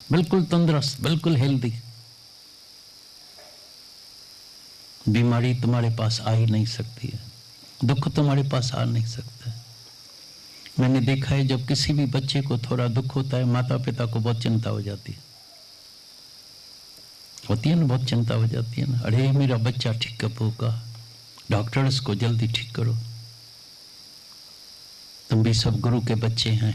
बिल्कुल तंदुरुस्त, बिल्कुल हेल्दी। बीमारी तुम्हारे पास आ ही नहीं सकती है, दुख तुम्हारे पास आ नहीं सकता है। मैंने देखा है जब किसी भी बच्चे को थोड़ा दुख होता है, माता पिता को बहुत चिंता हो जाती है, होती है ना, बहुत चिंता हो जाती है ना। अरे मेरा बच्चा ठीक कब होगा, डॉक्टर इसको जल्दी ठीक करो। तुम भी सब गुरु के बच्चे हैं।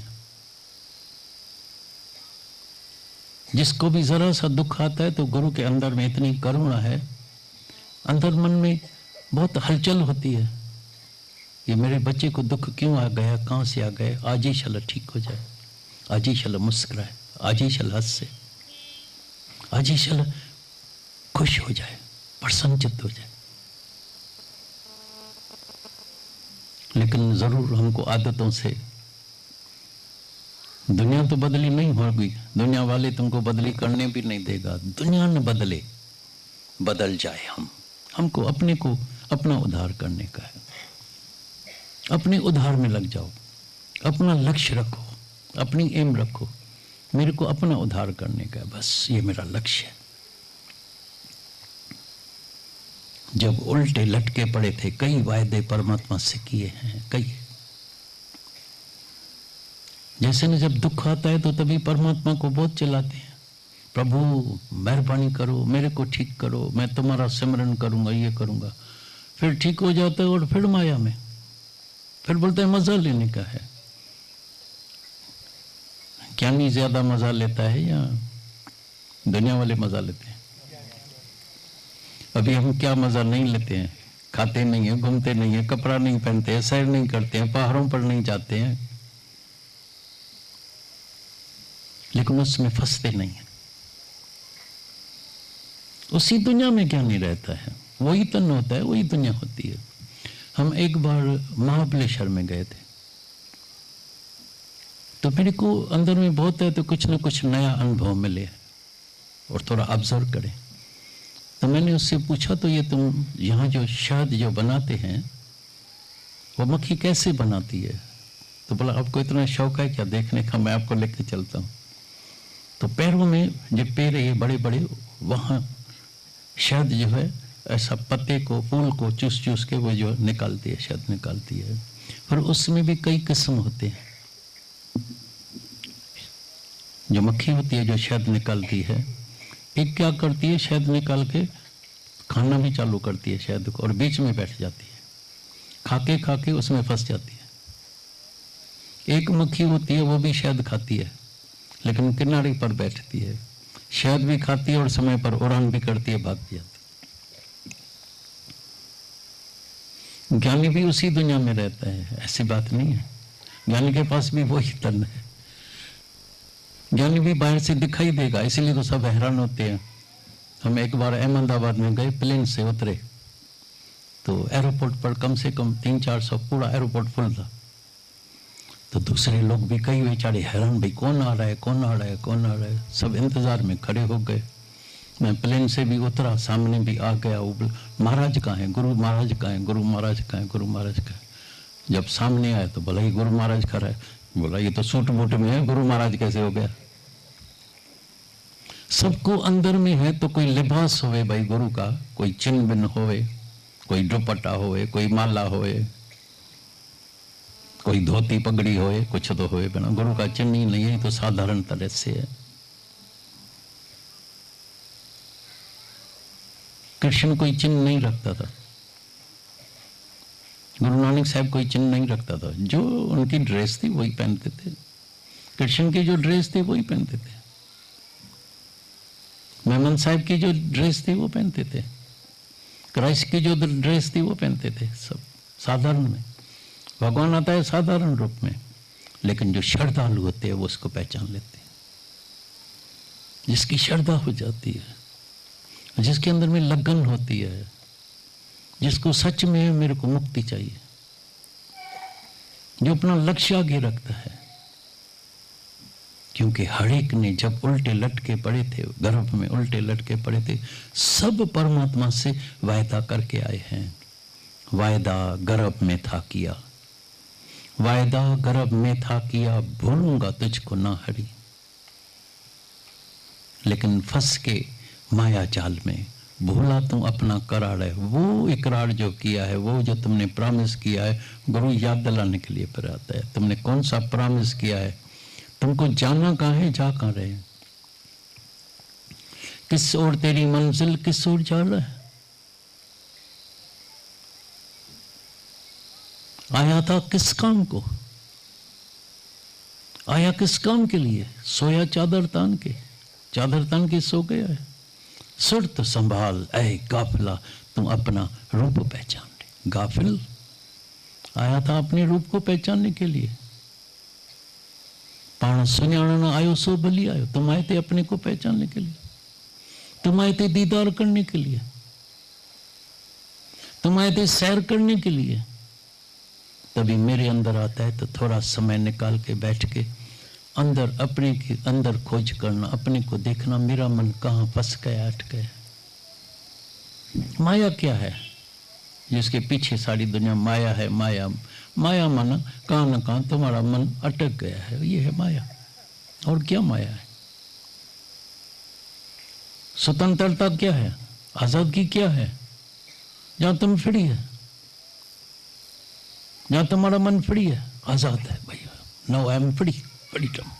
जिसको भी जरा सा दुख आता है तो गुरु के अंदर में इतनी करुणा है, अंदर मन में बहुत हलचल होती है, ये मेरे बच्चे को दुख क्यों आ गया, कहाँ से आ गए, आज ही चलो ठीक हो जाए, आज ही चलो मुस्कुराए, आज ही चलो हंस से, आज ही चलो खुश हो जाए, प्रसन्नचित्त हो जाए। लेकिन जरूर हमको आदतों से, दुनिया तो बदली नहीं होगी, दुनिया वाले तुमको बदली करने भी नहीं देगा। दुनिया न बदले, बदल जाए हमको अपने को अपना उद्धार करने का है। अपने उद्धार में लग जाओ, अपना लक्ष्य रखो, अपनी एम रखो, मेरे को अपना उद्धार करने का है, बस ये मेरा लक्ष्य है। जब उल्टे लटके पड़े थे, कई वायदे परमात्मा से किए हैं, कई। जैसे न जब दुख आता है तो तभी परमात्मा को बहुत चिल्लाते हैं, प्रभु मेहरबानी करो, मेरे को ठीक करो, मैं तुम्हारा सिमरन करूंगा, ये करूंगा। फिर ठीक हो जाता है और फिर माया में, फिर बोलते हैं मजा लेने का है। क्या नहीं ज्यादा मजा लेता है या दुनिया वाले मजा लेते हैं? अभी हम क्या मजा नहीं लेते हैं, खाते नहीं है, घूमते नहीं है, कपड़ा नहीं पहनते हैं, सैर नहीं करते हैं, पहाड़ों पर नहीं जाते हैं, लेकिन उसमें फंसते नहीं है। उसी दुनिया में क्या नहीं रहता है, वही तन होता है, वही दुनिया होती है। हम एक बार महाबलेश्वर में गए थे, तो मेरे को अंदर में बहुत है तो कुछ ना कुछ नया अनुभव मिले और थोड़ा ऑब्जर्व करें। तो मैंने उससे पूछा, तो ये तुम यहाँ जो शहद जो बनाते हैं वो मक्खी कैसे बनाती है? तो बोला आपको इतना शौक है क्या देखने का, मैं आपको लेके चलता हूँ। तो पैरों में जो पैर है बड़े बड़े, वहाँ शहद जो है ऐसा पत्ते को, फूल को चूस चूस के वो जो निकालती है, शहद निकालती है। और उसमें भी कई किस्म होते हैं। जो मक्खी होती है जो शहद निकालती है, एक क्या करती है, शहद निकाल के खाना भी चालू करती है शहद को, और बीच में बैठ जाती है, खाके खाके उसमें फंस जाती है। एक मक्खी होती है वो भी शहद खाती है, लेकिन किनारे पर बैठती है, शहद भी खाती है और समय पर उड़ान भी करती है, भाग जाती है। ज्ञानी भी उसी दुनिया में रहता है, ऐसी बात नहीं है। ज्ञानी के पास भी वही तन है, ज्ञानी भी बाहर से दिखाई देगा, इसीलिए तो सब हैरान होते हैं। हम एक बार अहमदाबाद में गए, प्लेन से उतरे तो एयरपोर्ट पर कम से कम 300-400 पूरा एयरपोर्ट फुल था। तो दूसरे लोग भी कई बेचारे हैरान, भाई कौन आ रहा है, कौन आ रहा है, कौन आ रहा है, सब इंतजार में खड़े हो गए। मैं प्लेन से भी उतरा, सामने भी आ गया, वो महाराज कहाँ हैं, गुरु महाराज कहाँ हैं, गुरु महाराज कहाँ हैं, गुरु महाराज कहाँ हैं। जब सामने आए तो बोला ये गुरु महाराज खड़ा है। बोला ये तो सूट बूट में है, गुरु महाराज कैसे हो गया? सबको अंदर में है तो कोई लिबास होवे भाई गुरु का, कोई चिन्ह बिन होवे, कोई दुपट्टा होवे, कोई माला होवे, कोई धोती पगड़ी होए, कुछ तो होए, बिना गुरु का चिन्ह ही नहीं है, तो साधारण तरह से है। कृष्ण कोई चिन्ह नहीं रखता था, गुरु नानक साहब कोई चिन्ह नहीं रखता था, जो उनकी ड्रेस थी वही पहनते थे। कृष्ण की जो ड्रेस थी वही पहनते थे, मेमन साहब की जो ड्रेस थी वो पहनते थे, क्राइस्ट की जो ड्रेस थी वो पहनते थे, सब साधारण में। भगवान आता है साधारण रूप में, लेकिन जो श्रद्धालु होते हैं वो उसको पहचान लेते हैं। जिसकी श्रद्धा हो जाती है, जिसके अंदर में लगन होती है, जिसको सच में मेरे को मुक्ति चाहिए, जो अपना लक्ष्य आगे रखता है। क्योंकि हर एक ने जब उल्टे लटके पड़े थे, गर्भ में उल्टे लटके पड़े थे, सब परमात्मा से वायदा करके आए हैं। वायदा गर्भ में था किया, वायदा गर्भ में था किया, भूलूंगा तुझको ना हरि। लेकिन फंस के माया जाल में भूला तू अपना करार है। वो इकरार जो किया है, वो जो तुमने प्रॉमिस किया है, गुरु याद दिलाने के लिए पर आता है। तुमने कौन सा प्रॉमिस किया है? तुमको जाना कहाँ है, जा कहाँ रहे? किस ओर तेरी मंजिल, किस ओर जा रहा है? आया था किस काम को? आया किस काम के लिए? सोया चादर तान के, चादर तान के सो गया है। सुरत संभाल ऐ गाफिला, तुम अपना रूप पहचान ले। गाफिल आया था अपने रूप को पहचानने के लिए। पाण सुञाणन आयो सो भली आयो, तुम आए थे अपने को पहचानने के लिए, तुम आए थे दीदार करने के लिए, तुम आए थे सैर करने के लिए। तभी मेरे अंदर आता है तो थोड़ा समय निकाल के बैठ के अंदर, अपने के अंदर खोज करना, अपने को देखना, मेरा मन कहाँ फंस गया, अटक गया। माया क्या है? जिसके पीछे सारी दुनिया माया है। माया माया माना कहाँ न कहाँ तुम्हारा मन अटक गया है, ये है माया। और क्या माया है? स्वतंत्रता क्या है? आजादी क्या है? जहां तुम फ्री है, जहां तुम्हारा मन फ्री है, आजाद है भैया। No I am free, freedom.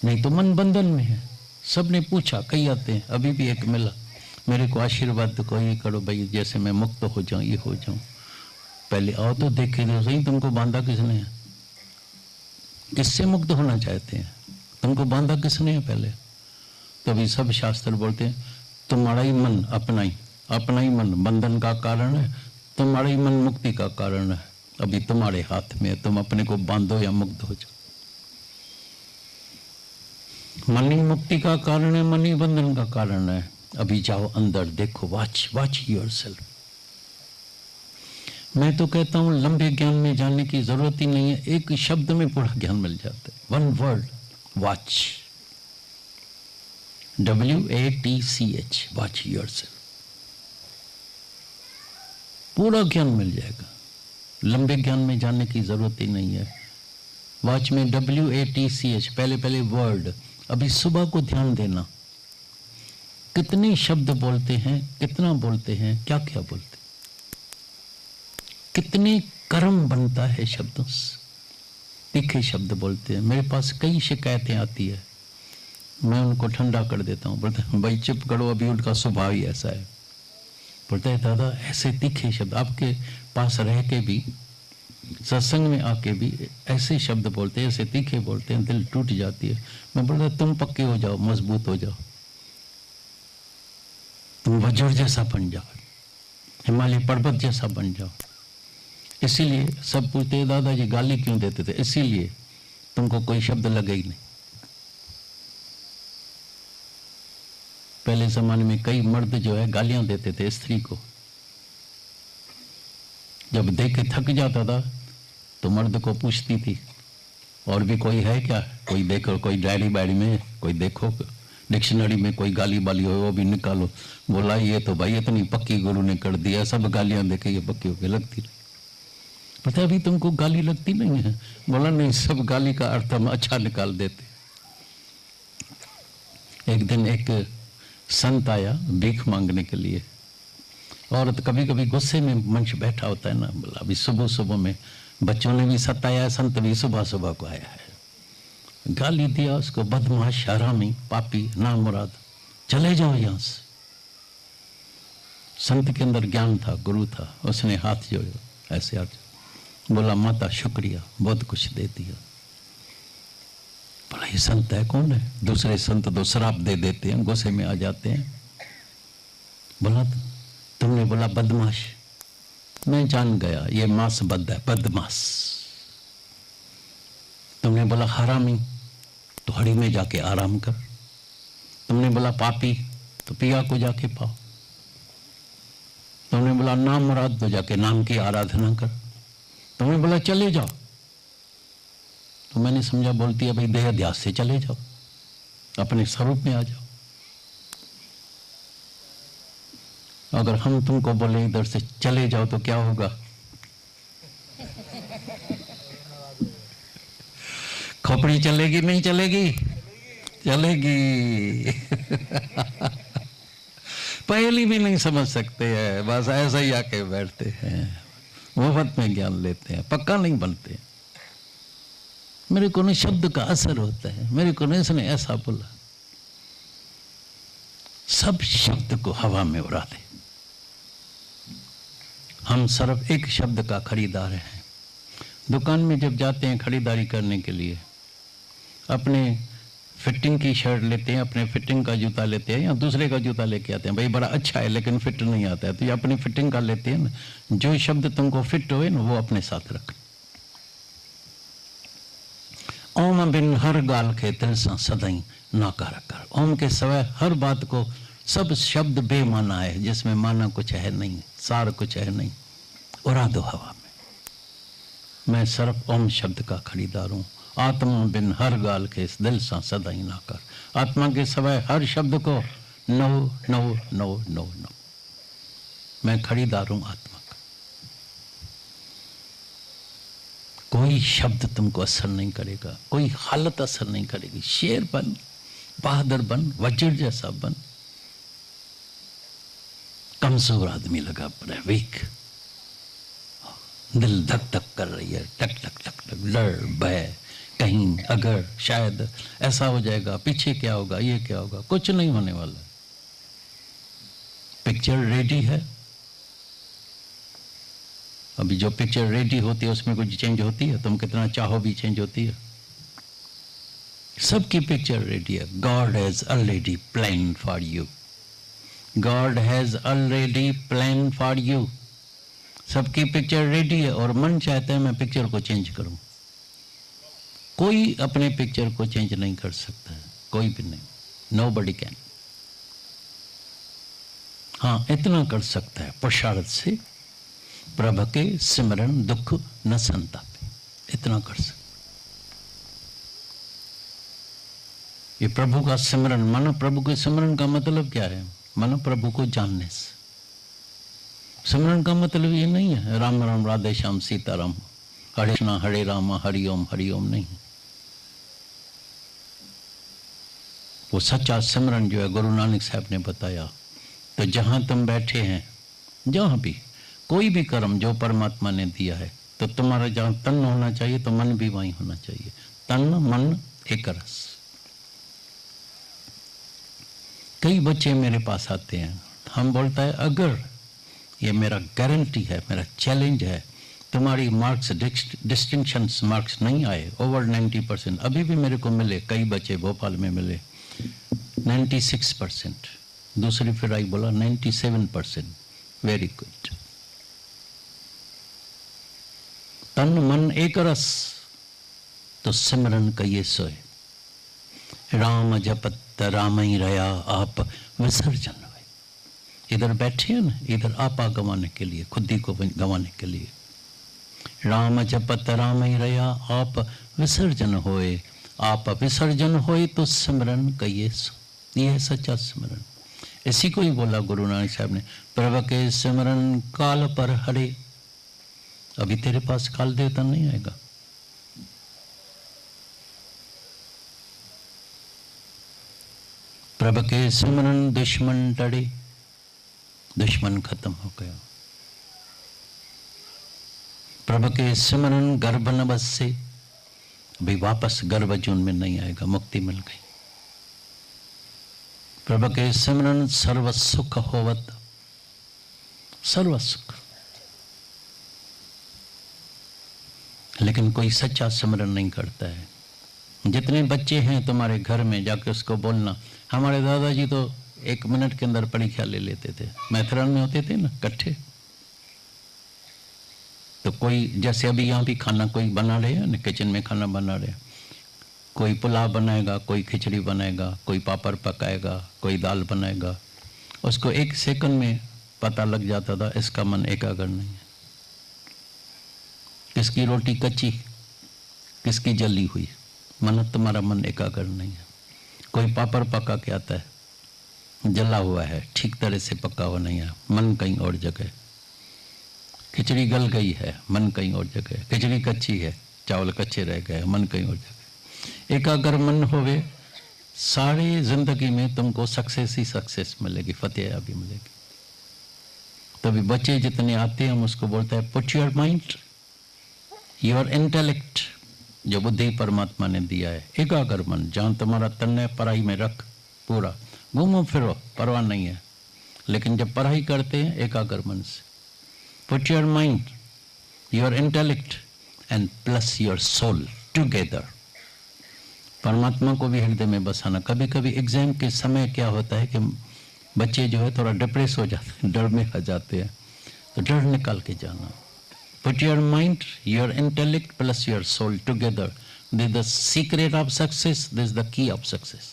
नहीं तो मन बंधन में है। सबने पूछा, कई आते हैं, अभी भी एक मिला, मेरे को आशीर्वाद को ये करो भाई, जैसे मैं मुक्त हो जाऊं, ये हो जाऊं। पहले आओ तो देखे तो सही, तुमको बांधा किसने है? किससे मुक्त होना चाहते हैं? तुमको बांधा किसने है पहले? तभी सब शास्त्र बोलते हैं तुम्हारा ही मन, अपना ही मन बंधन का कारण है, तुम्हारा ही मन मुक्ति का कारण है। अभी तुम्हारे हाथ में है, तुम अपने को बांधो या मुक्त हो जाओ। मन ही मुक्ति का कारण है, मन ही बंधन का कारण है। अभी जाओ अंदर देखो, वॉच योरसेल्फ। मैं तो कहता हूं लंबे ज्ञान में जाने की जरूरत ही नहीं है, एक शब्द में पूरा ज्ञान मिल जाता है। One word, watch, WATCH, watch yourself. पूरा ज्ञान मिल जाएगा, लंबे ज्ञान में जाने की जरूरत ही नहीं है। वॉच में WATCH, पहले वर्ड। अभी सुबह को ध्यान देना, कितने शब्द बोलते हैं, कितना बोलते हैं, क्या क्या बोलते हैं, कितने कर्म बनता है शब्दों से। तीखे शब्द बोलते हैं। मेरे पास कई शिकायतें आती है, मैं उनको ठंडा कर देता हूँ। बोलते हैं भाई चुप करो, अभी उनका स्वभाव ही ऐसा है। बोलते हैं दादा ऐसे तीखे शब्द, आपके पास रह के भी, सत्संग में आके भी ऐसे शब्द बोलते हैं, ऐसे तीखे बोलते हैं, दिल टूट जाती है। मैं बोलता तुम पक्के हो जाओ, मजबूत हो जाओ, तुम वज्र जैसा बन जाओ, हिमालय पर्वत जैसा बन जाओ। इसीलिए सब पूछते हैं दादा जी गाली क्यों देते थे? इसीलिए तुमको कोई शब्द लगे ही नहीं। पहले जमाने में कई मर्द जो है गालियां देते थे स्त्री को। जब देख के थक जाता था तो मर्द को पूछती थी और भी कोई है क्या, कोई देखो, कोई डायरी बायरी में कोई देखो, डिक्शनरी में कोई गाली बाली हो वो भी निकालो। बोला ये तो भाई इतनी पक्की गुरु ने कर दिया, सब गालियां देके ये पक्की होके लगती रही। पता अभी तुमको गाली लगती नहीं है? बोला नहीं, सब गाली का अर्थ हम अच्छा निकाल देते। एक दिन एक संत आया भीख मांगने के लिए। औरत कभी कभी गुस्से में मंच बैठा होता है ना, बोला अभी सुबह सुबह में बच्चों ने भी सताया, संत भी सुबह सुबह को आया है। गाली दिया उसको, बदमाश, हरामी, पापी, नामुराद, चले जाओ यहां से। संत के अंदर ज्ञान था, गुरु था, उसने हाथ जोड़े ऐसे हाथ, बोला माता शुक्रिया, बहुत कुछ दे दिया। बोला ये संत है कौन है? दूसरे संत तो शराब दे देते हैं, गुस्से में आ जाते हैं। बोला तुमने बोला बदमाश, मैं जान गया ये मांस बद्ध है, बदमाश। तुमने बोला हरामी, तो हड़ी में जाके आराम कर। तुमने बोला पापी, तो पिया को जाके पाओ। तुमने बोला नाम मुराद, तो जाके नाम की आराधना कर। तुमने बोला चले जाओ, तो मैंने समझा बोलती है भाई देह अध्यास से चले जाओ, अपने स्वरूप में आ जाओ। अगर हम तुमको बोले इधर से चले जाओ तो क्या होगा? खोपड़ी चलेगी नहीं चलेगी? चलेगी। पहली भी नहीं समझ सकते हैं, बस ऐसा ही आके बैठते हैं, मुफ्त में ज्ञान लेते हैं, पक्का नहीं बनते। मेरे को नहीं शब्द का असर होता है, मेरे को नहीं इसने ऐसा बोला, सब शब्द को हवा में उड़ा दे। हम सिर्फ एक शब्द का खरीदार हैं। दुकान में जब जाते हैं खरीदारी करने के लिए, अपने फिटिंग की शर्ट लेते हैं, अपने फिटिंग का जूता लेते हैं, या दूसरे का जूता लेके आते हैं, भाई बड़ा अच्छा है लेकिन फिट नहीं आता है, तो ये अपनी फिटिंग का लेते हैं ना। जो शब्द तुमको फिट होए ना वो अपने साथ रख। ओम बिन हर गाल के दिल से सदाई ना कर। ओम के सवय हर बात को, सब शब्द बेमाना है, जिसमें माना कुछ है नहीं, सार कुछ है नहीं, उड़ा दो हवा में। मैं सिर्फ ओम शब्द का खरीदार हूं। आत्मा बिन हर गाल के इस दिल सा सदाई ना कर। आत्मा के सवय हर शब्द को no no no no no. मैं खरीदार हूं आत्मा का। कोई शब्द तुमको असर नहीं करेगा, कोई हालत असर नहीं करेगी। शेर बन, बहादुर बन, वज्र जैसा बन। कमजोर आदमी लगा पड़ा है, वीक, दिल धक धक कर रही है, टक टक टक टक, डर भय, कहीं अगर शायद ऐसा हो जाएगा, पीछे क्या होगा, ये क्या होगा। कुछ नहीं होने वाला। पिक्चर रेडी है। अभी जो पिक्चर रेडी होती है उसमें कुछ चेंज होती है, तुम कितना चाहो भी चेंज होती है। सबकी पिक्चर रेडी है। God has already plan for you. God has already plan for you. सबकी पिक्चर रेडी है और मन चाहता है मैं पिक्चर को चेंज करूं। कोई अपने पिक्चर को चेंज नहीं कर सकता है, कोई भी नहीं। Nobody can. हाँ, इतना कर सकता है, पुरुषार्थ से प्रभु के सिमरन दुख न संतापे, इतना कर सकता। ये प्रभु का सिमरन, मानो प्रभु के सिमरन का मतलब क्या है? मानो प्रभु को जानने से। सिमरन का मतलब ये नहीं है राम राम राधे श्याम सीताराम, हरे कृष्णा हरे रामा हरि ओम नहीं। वो सच्चा सिमरन जो है गुरु नानक साहब ने बताया। तो जहां तुम बैठे हैं, जहां भी कोई भी कर्म जो परमात्मा ने दिया है, तो तुम्हारा जहां तन होना चाहिए तो मन भी वहीं होना चाहिए। तन मन एक रस। कई बच्चे मेरे पास आते हैं, हम बोलता है अगर ये मेरा गारंटी है, मेरा चैलेंज है, तुम्हारी मार्क्स डिस्टिंक्शन मार्क्स नहीं आए ओवर 90%, अभी भी मेरे को मिले, कई बच्चे भोपाल में मिले 96%, दूसरी फिर आई बोला 97%, वेरी गुड। तन मन एक रस, तो सिमरन कहिए सोए। राम जपत राम ही रया आप विसर्जन हुए। इधर बैठे हैं ना, इधर आपा गंवाने के लिए, खुद ही को गंवाने के लिए। राम जपत राम ही रया आप विसर्जन होए। आप विसर्जन होए तो सिमरन कहिए सो। ये है सच्चा सिमरन। इसी को ही बोला गुरु नानक साहब ने, प्रभु के सिमरन काल पर हरे। अभी तेरे पास काल देवता नहीं आएगा। प्रभु के सिमरन दुश्मन टड़े, दुश्मन खत्म हो गया। प्रभु के सिमरन गर्भ न बसे, अभी वापस गर्भ जून में नहीं आएगा, मुक्ति मिल गई। प्रभु के सिमरन सर्व सुख होवत, सर्व सुख। लेकिन कोई सच्चा सिमरन नहीं करता है। जितने बच्चे हैं तुम्हारे घर में, जाके उसको बोलना, हमारे दादाजी तो 1 मिनट के अंदर परीक्षा ले लेते थे। मैथरन में होते थे ना इकट्ठे, तो कोई जैसे अभी यहाँ भी खाना कोई बना रहे हैं ना, किचन में खाना बना रहे हैं, कोई पुलाव बनाएगा, कोई खिचड़ी बनाएगा, कोई पापड़ पकाएगा, कोई दाल बनाएगा, उसको 1 सेकंड में पता लग जाता था इसका मन एकाग्र नहीं है। किसकी रोटी कच्ची, किसकी जली हुई, मन तुम्हारा मन एकाग्र नहीं है। कोई पापड़ पका के आता है, जला हुआ है, ठीक तरह से पका हुआ नहीं है, मन कहीं और जगह। खिचड़ी गल गई है, मन कहीं और जगह। खिचड़ी कच्ची है, चावल कच्चे रह गए, मन कहीं और जगह। एकाग्र मन होवे सारी जिंदगी में तुमको सक्सेस ही सक्सेस मिलेगी, फतेह भी मिलेगी। तभी बच्चे जितने आते हैं हम उसको बोलते हैं put your mind, your intellect, जो बुद्धि परमात्मा ने दिया है, एकाग्र मन, जहाँ तुम्हारा तन है पढ़ाई में रख, पूरा घूमो फिरो परवाह नहीं है, लेकिन जब पढ़ाई करते हैं एकाग्र मन से। Put your mind, your intellect and plus your soul together. परमात्मा को भी हृदय में बसाना। कभी कभी एग्जाम के समय क्या होता है कि बच्चे जो है थोड़ा डिप्रेस हो जाते हैं, डर में आ जाते हैं, तो डर निकाल के जाना। Put your mind, your intellect plus your soul together, this the secret of success, this the key of success.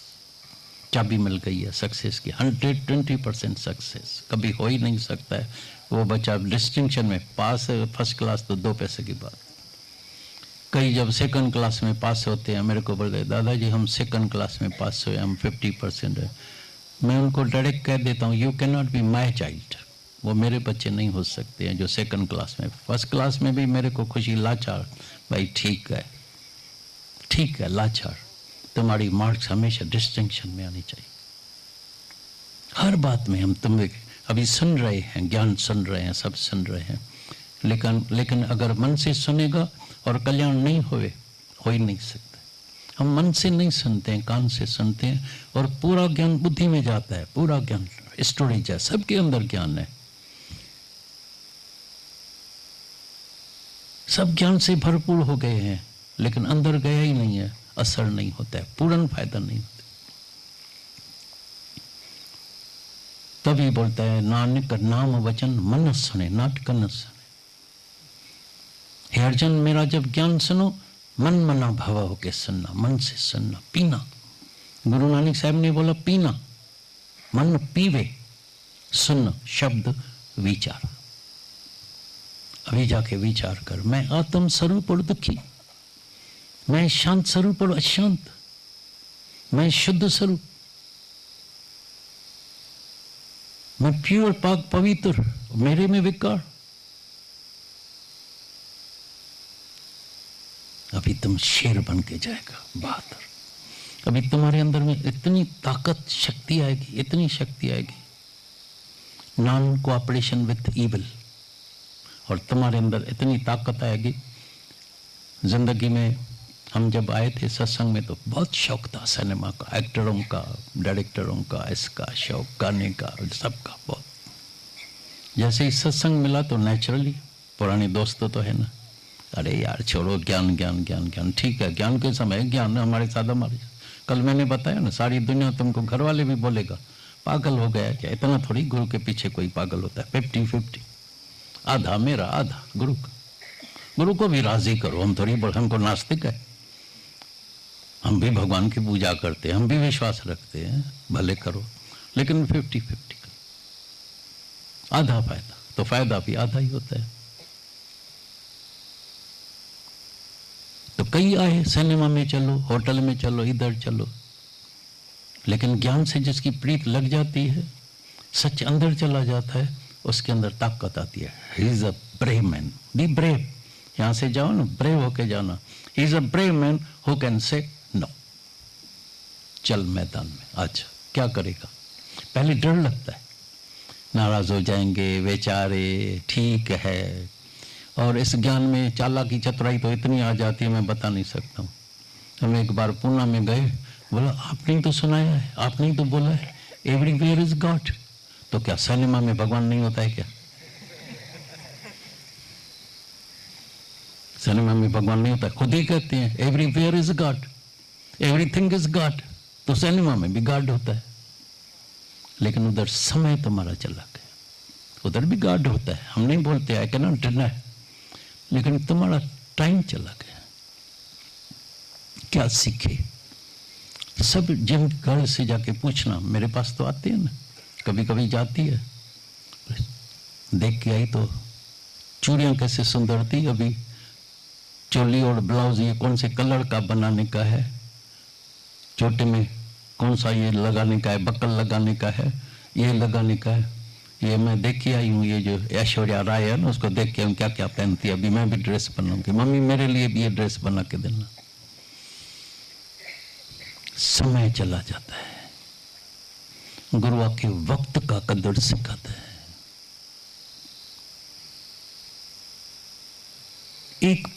चाबी मिल गई है सक्सेस की, 120% सक्सेस। कभी हो ही नहीं सकता है वो बच्चा डिस्टिंक्शन में पास है, फर्स्ट क्लास तो 2 पैसे की बात। कई जब सेकंड क्लास में पास होते हैं मेरे को बोल रहे दादाजी हम सेकंड क्लास में पास हुए, हम 50% है। मैं उनको डायरेक्ट कह देता हूँ you can not be my child, वो मेरे बच्चे नहीं हो सकते हैं जो सेकंड क्लास में। फर्स्ट क्लास में भी मेरे को खुशी, लाचार, भाई ठीक है ठीक है, लाचार, तुम्हारी मार्क्स हमेशा डिस्टिंक्शन में आनी चाहिए। हर बात में हम तुम्हें अभी सुन रहे हैं, ज्ञान सुन रहे हैं, सब सुन रहे हैं, लेकिन अगर मन से सुनेगा और कल्याण नहीं होए, हो ही नहीं सकता। हम मन से नहीं सुनते हैं, कान से सुनते हैं, और पूरा ज्ञान बुद्धि में जाता है, पूरा ज्ञान स्टोरेज है, सबके अंदर ज्ञान है, सब ज्ञान से भरपूर हो गए हैं, लेकिन अंदर गया ही नहीं है, असर नहीं होता है, पूर्ण फायदा नहीं होता। तभी बोलता है नानक नाम वचन मन सुने, नाटक न सुने। हे अर्जुन, मेरा जब ज्ञान सुनो, मन मना भव होके सुनना, मन से सुनना, पीना। गुरु नानक साहब ने बोला पीना, मन पीवे, सुन शब्द विचार। अभी जाके विचार कर, मैं आत्म स्वरूप और दुखी, मैं शांत स्वरूप और अशांत, मैं शुद्ध स्वरूप, मैं प्योर पाक पवित्र, मेरे में विकार। अभी तुम शेर बन के जाएगा, बहादुर। अभी तुम्हारे अंदर में इतनी ताकत, शक्ति आएगी, इतनी शक्ति आएगी, नॉन कोऑपरेशन विथ इविल, और तुम्हारे अंदर इतनी ताकत आएगी। जिंदगी में हम जब आए थे सत्संग में तो बहुत शौक था सिनेमा का, एक्टरों का, डायरेक्टरों का, इसका शौक, गाने का, सबका बहुत। जैसे ही सत्संग मिला तो नेचुरली, पुराने दोस्तों तो है ना, अरे यार छोड़ो, ज्ञान ज्ञान ज्ञान ज्ञान, ठीक है ज्ञान के समय ज्ञान हमारे साथ हमारे। कल मैंने बताया ना, सारी दुनिया तुमको, घर वाले भी बोलेगा पागल हो गया क्या, इतना थोड़ी गुरु के पीछे कोई पागल होता है। 50-50, आधा मेरा आधा गुरु का। गुरु को भी राजी करो, हम थोड़ी हमको नास्तिक है, हम भी भगवान की पूजा करते हैं, हम भी विश्वास रखते हैं, भले करो, लेकिन 50-50 का आधा फायदा, तो फायदा भी आधा ही होता है। तो कई आए, सिनेमा में चलो, होटल में चलो, इधर चलो, लेकिन ज्ञान से जिसकी प्रीत लग जाती है, सच अंदर चला जाता है, उसके अंदर ताकत आती है। He is a brave man, be brave. यहां से जाओ ना, ब्रेव होके जाना। He is a brave man who can say no. चल मैदान में, अच्छा क्या करेगा। पहले डर लगता है, नाराज हो जाएंगे बेचारे, ठीक है। और इस ज्ञान में चालाकी चतुराई तो इतनी आ जाती है, मैं बता नहीं सकता हूँ। हम एक बार पूना में गए, बोला आपने ही तो सुनाया है, आपने ही तो बोला है एवरीवेयर इज गॉड, तो क्या सिनेमा में भगवान नहीं होता है क्या? सिनेमा में भगवान नहीं होता है, खुद ही कहते हैं everywhere is God, everything is God, तो सिनेमा में भी गॉड होता है। लेकिन उधर समय तुम्हारा चला गया, उधर भी गॉड होता है, हम नहीं बोलते आई कैन नॉट डिनाई, लेकिन तुम्हारा टाइम चला गया। क्या सीखे? सब जिन घर से जाके पूछना, मेरे पास तो आते हैं ना, कभी कभी जाती है, देख के आई तो चूड़ियां कैसे सुंदर थी, अभी चोली और ब्लाउज ये कौन से कलर का बनाने का है, चोटे में कौन सा ये लगाने का है, बक्कल लगाने का है, ये लगाने का है, ये मैं देख के आई हूँ। ये जो ऐश्वर्या राय है ना, उसको देख के हम क्या क्या पहनती है, अभी मैं भी ड्रेस बनाऊंगी, मम्मी मेरे लिए भी ये ड्रेस बना के देना। समय चला जाता है। गुरु आके वक्त का कदर सिखाता है। एक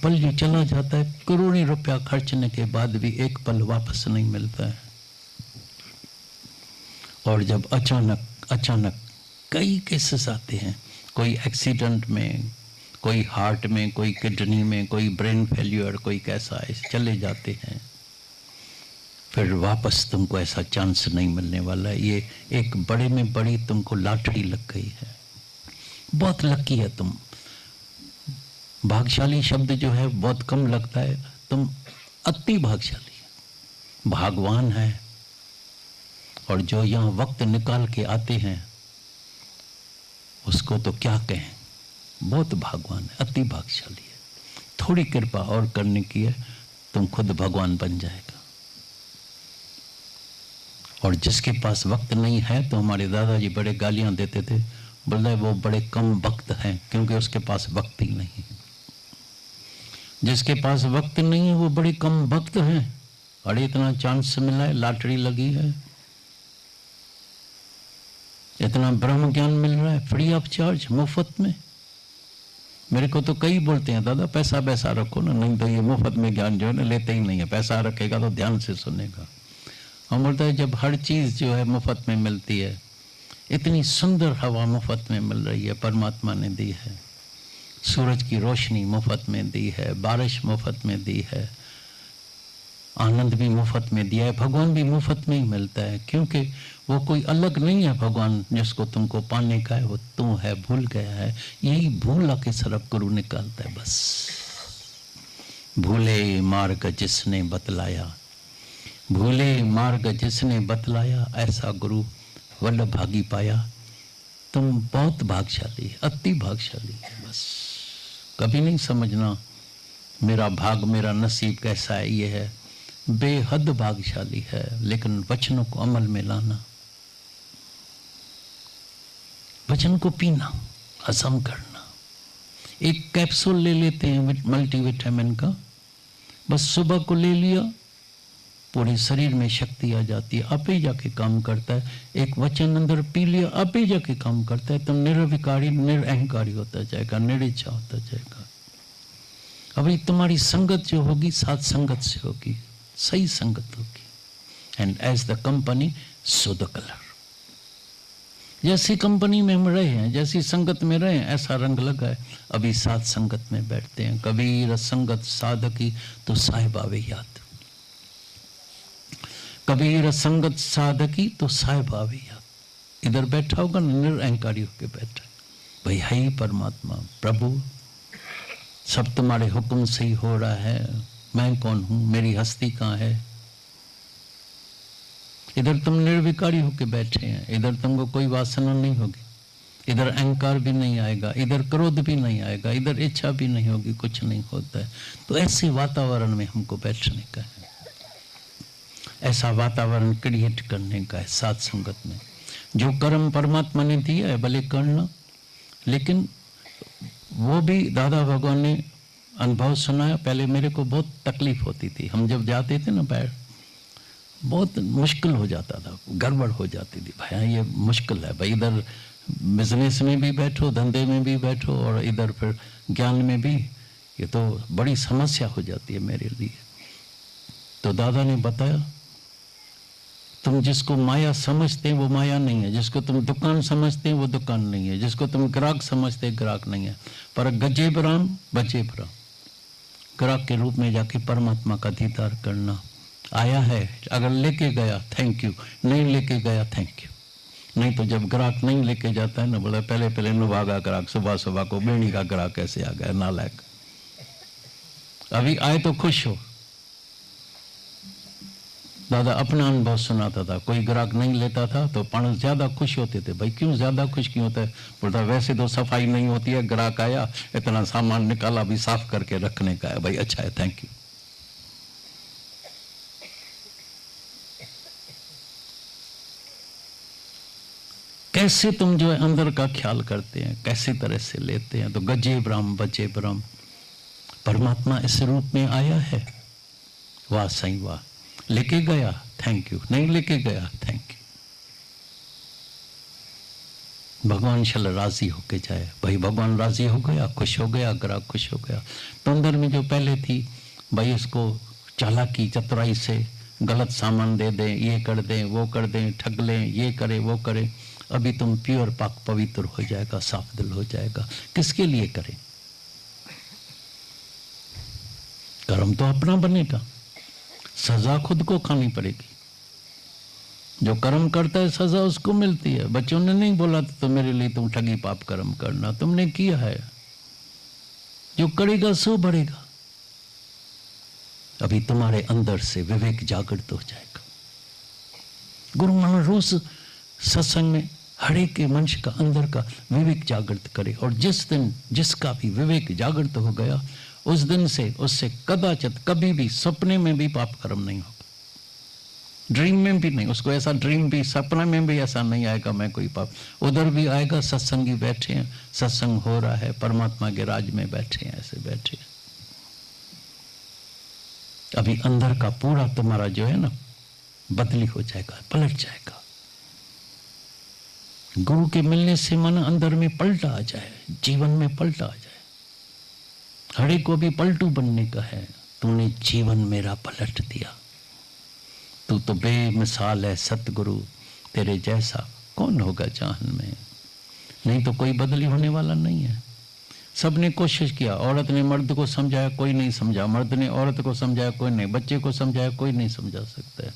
पल जो चला जाता है, करोड़ों रुपया खर्चने के बाद भी एक पल वापस नहीं मिलता है। और जब अचानक कई केसेस आते हैं, कोई एक्सीडेंट में, कोई हार्ट में, कोई किडनी में, कोई ब्रेन फेल्यूर, कोई कैसा ऐसे चले जाते हैं, फिर वापस तुमको ऐसा चांस नहीं मिलने वाला है। ये एक बड़े में बड़ी तुमको लॉटरी लग गई है। बहुत लकी है तुम। भाग्यशाली शब्द जो है बहुत कम लगता है, तुम अति भाग्यशाली है, भागवान है। और जो यहाँ वक्त निकाल के आते हैं उसको तो क्या कहें, बहुत भागवान है, अति भाग्यशाली है। थोड़ी कृपा और करने की है, तुम खुद भगवान बन जाएगा। और जिसके पास वक्त नहीं है, तो हमारे दादाजी बड़े गालियां देते थे, बोलते वो बड़े कम वक्त हैं, क्योंकि उसके पास वक्त ही नहीं है। जिसके पास वक्त नहीं है वो बड़े कम वक्त हैं। अरे इतना चांस मिला है, लॉटरी लगी है, इतना ब्रह्म ज्ञान मिल रहा है फ्री ऑफ चार्ज, मुफ्त में। मेरे को तो कई बोलते हैं, दादा पैसा वैसा रखो ना, नहीं तो ये मुफ्त में ज्ञान जो है ना लेते ही नहीं है, पैसा रखेगा तो ध्यान से सुनेगा। हम बोलते हैं जब हर चीज़ जो है मुफ्त में मिलती है, इतनी सुंदर हवा मुफ्त में मिल रही है, परमात्मा ने दी है, सूरज की रोशनी मुफ्त में दी है, बारिश मुफ्त में दी है, आनंद भी मुफ्त में दिया है, भगवान भी मुफ्त में ही मिलता है, क्योंकि वो कोई अलग नहीं है। भगवान जिसको तुमको पाने का है वो तू है, भूल गया है, यही भूल आके सरब गुरु निकालता है। बस भूले मार्ग जिसने बतलाया, भूले मार्ग जिसने बतलाया, ऐसा गुरु वल्लभ भागी पाया। तुम बहुत भाग्यशाली, अति भाग्यशाली है। बस कभी नहीं समझना मेरा भाग, मेरा नसीब कैसा है, ये है, बेहद भाग्यशाली है। लेकिन वचनों को अमल में लाना, वचन को पीना, हजम करना। एक कैप्सूल ले लेते हैं मल्टीविटामिन का, बस सुबह को ले लिया, पूरे शरीर में शक्ति आ जाती है, आप ही जाके काम करता है। एक वचन अंदर पी लिया, आप ही जाके काम करता है, तो निर्विकारी निरअहंकारी होता जाएगा, निरिच्छा होता जाएगा। अभी तुम्हारी संगत जो होगी साथ संगत से होगी, सही संगत होगी। And as the company so the colour. जैसी कंपनी में हम रहे हैं, जैसी संगत में रहे हैं, ऐसा रंग लगा है। अभी साथ संगत में बैठते हैं, कबीर संगत साधकी तो साहिब आवे याद, कबीर संगत साधकी तो साहिब आवे याद। इधर बैठा होगा ना, निरअहंकारी होकर बैठा है, भाई है ही परमात्मा, प्रभु सब तुम्हारे हुक्म से ही हो रहा है, मैं कौन हूं, मेरी हस्ती कहाँ है। इधर तुम निर्विकारी होकर बैठे हैं, इधर तुमको कोई वासना नहीं होगी, इधर अहंकार भी नहीं आएगा, इधर क्रोध भी नहीं आएगा, इधर इच्छा भी नहीं होगी, कुछ नहीं होता है। तो ऐसे वातावरण में हमको बैठने का है, ऐसा वातावरण क्रिएट करने का है साथ संगत में। जो कर्म परमात्मा ने दिया है भले करना, लेकिन वो भी दादा भगवान ने अनुभव सुनाया। पहले मेरे को बहुत तकलीफ होती थी, हम जब जाते थे ना बाहर, बहुत मुश्किल हो जाता था, गड़बड़ हो जाती थी। भाई ये मुश्किल है भाई, इधर बिजनेस में भी बैठो, धंधे में भी बैठो, और इधर फिर ज्ञान में भी, ये तो बड़ी समस्या हो जाती है मेरे लिए। तो दादा ने बताया, तुम जिसको माया समझते हैं वो माया नहीं है, जिसको तुम दुकान समझते हैं वो दुकान नहीं है, जिसको तुम ग्राहक समझते हैं ग्राहक नहीं है, पर गजे बराम बचे बराम, ग्राहक के रूप में जाके परमात्मा का दीदार करना। आया है, अगर लेके गया थैंक यू, नहीं लेके गया थैंक यू। नहीं तो जब ग्राहक नहीं लेके जाता है ना, बोला पहले पहले नुभागा ग्राहक, सुबह सुबह को बेड़ी का ग्राहक कैसे आ गया, नालायक। अभी आए तो खुश हो। दादा अपना अनुभव सुनाता था, कोई ग्राहक नहीं लेता था तो पण ज्यादा खुश होते थे। भाई क्यों ज्यादा खुश क्यों होता है? बोलता वैसे तो सफाई नहीं होती है, ग्राहक आया इतना सामान निकाला, भी साफ करके रखने का है। भाई अच्छा है, थैंक यू। कैसे तुम जो है अंदर का ख्याल करते हैं, कैसी तरह से लेते हैं। तो गजे ब्रह्म बचे ब्रह्म, परमात्मा इस रूप में आया है। वाह सही वाह। लेके गया थैंक यू, नहीं लेके गया थैंक यू। भगवान चल राजी होके जाए, भाई भगवान राजी हो गया, खुश हो गया, ग्राहक खुश हो गया। तो अंदर में जो पहले थी भाई इसको चालाकी चतुराई से गलत सामान दे दें, ये कर दें, वो कर दें, ठग लें, ये करे वो करे, अभी तुम प्योर पाक पवित्र हो जाएगा, साफ दिल हो जाएगा। किसके लिए करें? कर्म तो अपना बनेगा, सजा खुद को खानी पड़ेगी। जो कर्म करता है सजा उसको मिलती है। बच्चों ने नहीं बोला तो मेरे लिए तुम ठगी पाप कर्म करना, तुमने किया है, जो करेगा सो बढ़ेगा। अभी तुम्हारे अंदर से विवेक जागृत हो जाएगा। गुरु महाराज रोज सत्संग में हर एक के मनुष्य का अंदर का विवेक जागृत करे, और जिस दिन जिसका भी विवेक जागृत हो गया उस दिन से उससे कदाचित कभी भी सपने में भी पाप कर्म नहीं होगा, ड्रीम में भी नहीं। उसको ऐसा ड्रीम भी सपना में भी ऐसा नहीं आएगा मैं कोई पाप, उधर भी आएगा सत्संगी बैठे हैं, सत्संग हो रहा है, परमात्मा के राज में बैठे हैं, ऐसे बैठे हैं। अभी अंदर का पूरा तुम्हारा जो है ना बदली हो जाएगा, पलट जाएगा। गुरु के मिलने से मन अंदर में पलटा आ जाए, जीवन में पलटा आ जाए। हरे को भी पलटू बनने का है। तूने जीवन मेरा पलट दिया, तू तो बेमिसाल है सतगुरु, तेरे जैसा कौन होगा जहान में। नहीं तो कोई बदली होने वाला नहीं है। सबने कोशिश किया, औरत ने मर्द को समझाया, कोई नहीं समझा, मर्द ने औरत को समझाया, कोई नहीं, बच्चे को समझाया, कोई नहीं समझा सकता है।